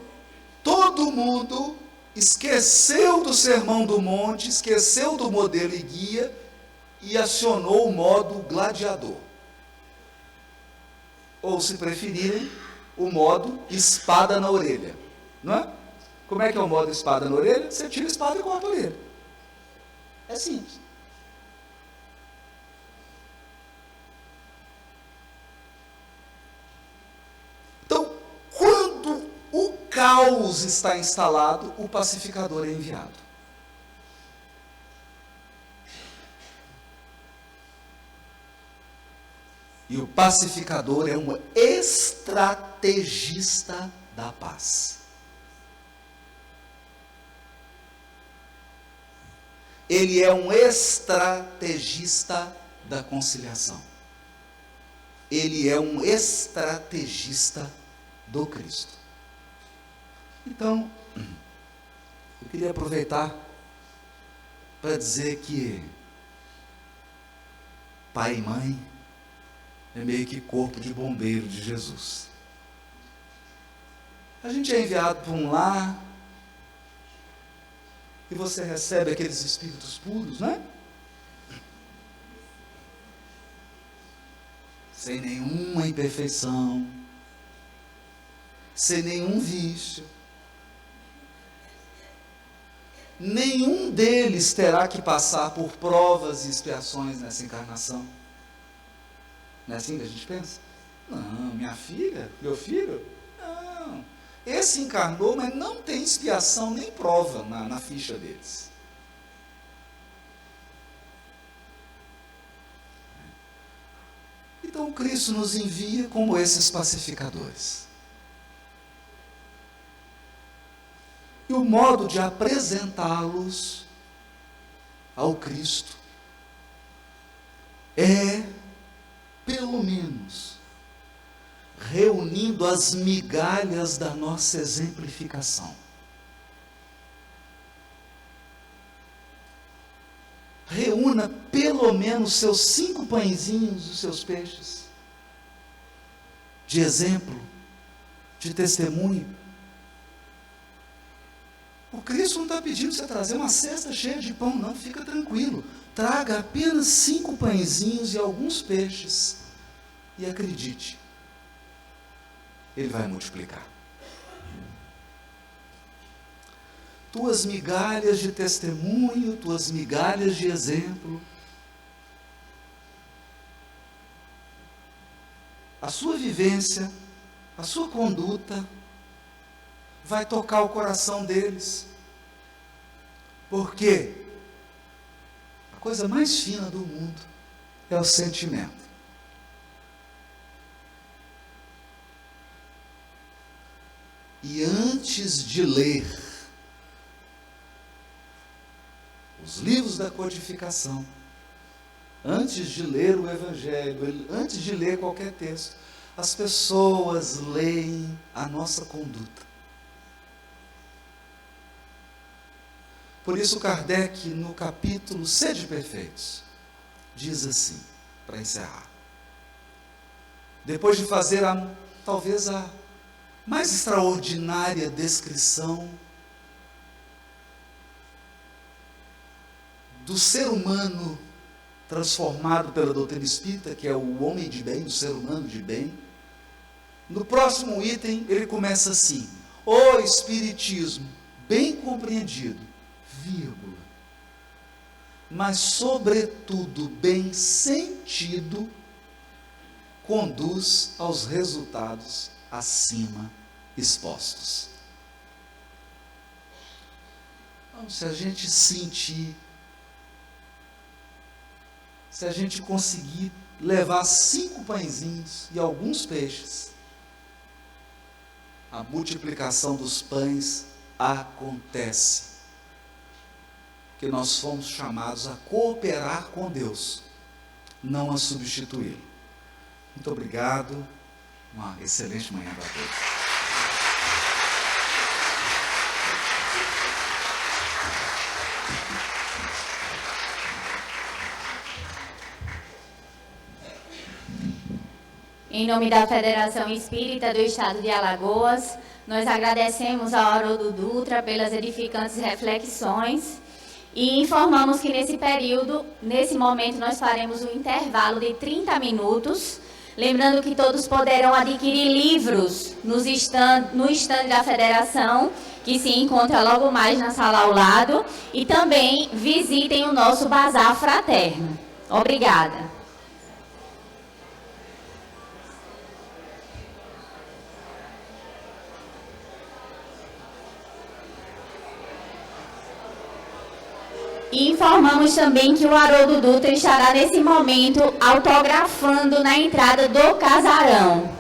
S10: todo mundo esqueceu do sermão do monte, esqueceu do modelo e guia e acionou o modo gladiador. Ou, se preferirem, o modo espada na orelha. Não é? Como é que é o modo espada na orelha? Você tira a espada e corta a orelha. É simples. Então, quando o caos está instalado, o pacificador é enviado. E o pacificador é um estrategista da paz. Ele é um estrategista da conciliação. Ele é um estrategista do Cristo. Então, eu queria aproveitar para dizer que pai e mãe é meio que corpo de bombeiro de Jesus. A gente é enviado para um lar e você recebe aqueles espíritos puros, né? Sem nenhuma imperfeição, sem nenhum vício. Nenhum deles terá que passar por provas e expiações nessa encarnação. Não é assim que a gente pensa? Não, minha filha, meu filho, não. Esse encarnou, mas não tem expiação nem prova na ficha deles. Então Cristo nos envia como esses pacificadores. E o modo de apresentá-los ao Cristo é, pelo menos, reunindo as migalhas da nossa exemplificação. Reúna pelo menos seus 5 pãezinhos, os seus peixes, de exemplo, de testemunho. O Cristo não está pedindo você trazer uma cesta cheia de pão, não, fica tranquilo. Traga apenas 5 pãezinhos e alguns peixes. E acredite, Ele vai multiplicar. Tuas migalhas de testemunho, tuas migalhas de exemplo. A sua vivência, a sua conduta, vai tocar o coração deles. Porque a coisa mais fina do mundo é o sentimento. E antes de ler os livros da codificação, antes de ler o Evangelho, antes de ler qualquer texto, as pessoas leem a nossa conduta. Por isso Kardec, no capítulo Sede Perfeitos, diz assim, para encerrar. Depois de fazer talvez a mais extraordinária descrição do ser humano transformado pela doutrina espírita, que é o homem de bem, o ser humano de bem. No próximo item, ele começa assim: o Espiritismo, bem compreendido, vírgula, mas sobretudo bem sentido, conduz aos resultados acima expostos. Então, se a gente sentir, se a gente conseguir levar 5 pãezinhos e alguns peixes, a multiplicação dos pães acontece. Que nós fomos chamados a cooperar com Deus, não a substituí-lo. Muito obrigado. Uma excelente manhã para todos.
S2: Em nome da Federação Espírita do Estado de Alagoas, nós agradecemos ao Haroldo Dutra pelas edificantes reflexões e informamos que nesse momento, nós faremos um intervalo de 30 minutos. Lembrando que todos poderão adquirir livros no stand da Federação, que se encontra logo mais na sala ao lado, e também visitem o nosso bazar fraterno. Obrigada. E informamos também que o Haroldo Dutra estará nesse momento autografando na entrada do casarão.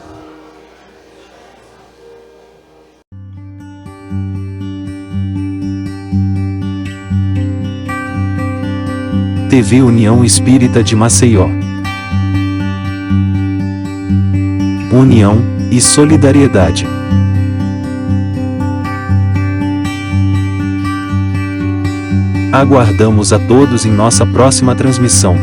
S1: TV União Espírita de Maceió. União e solidariedade. Aguardamos a todos em nossa próxima transmissão.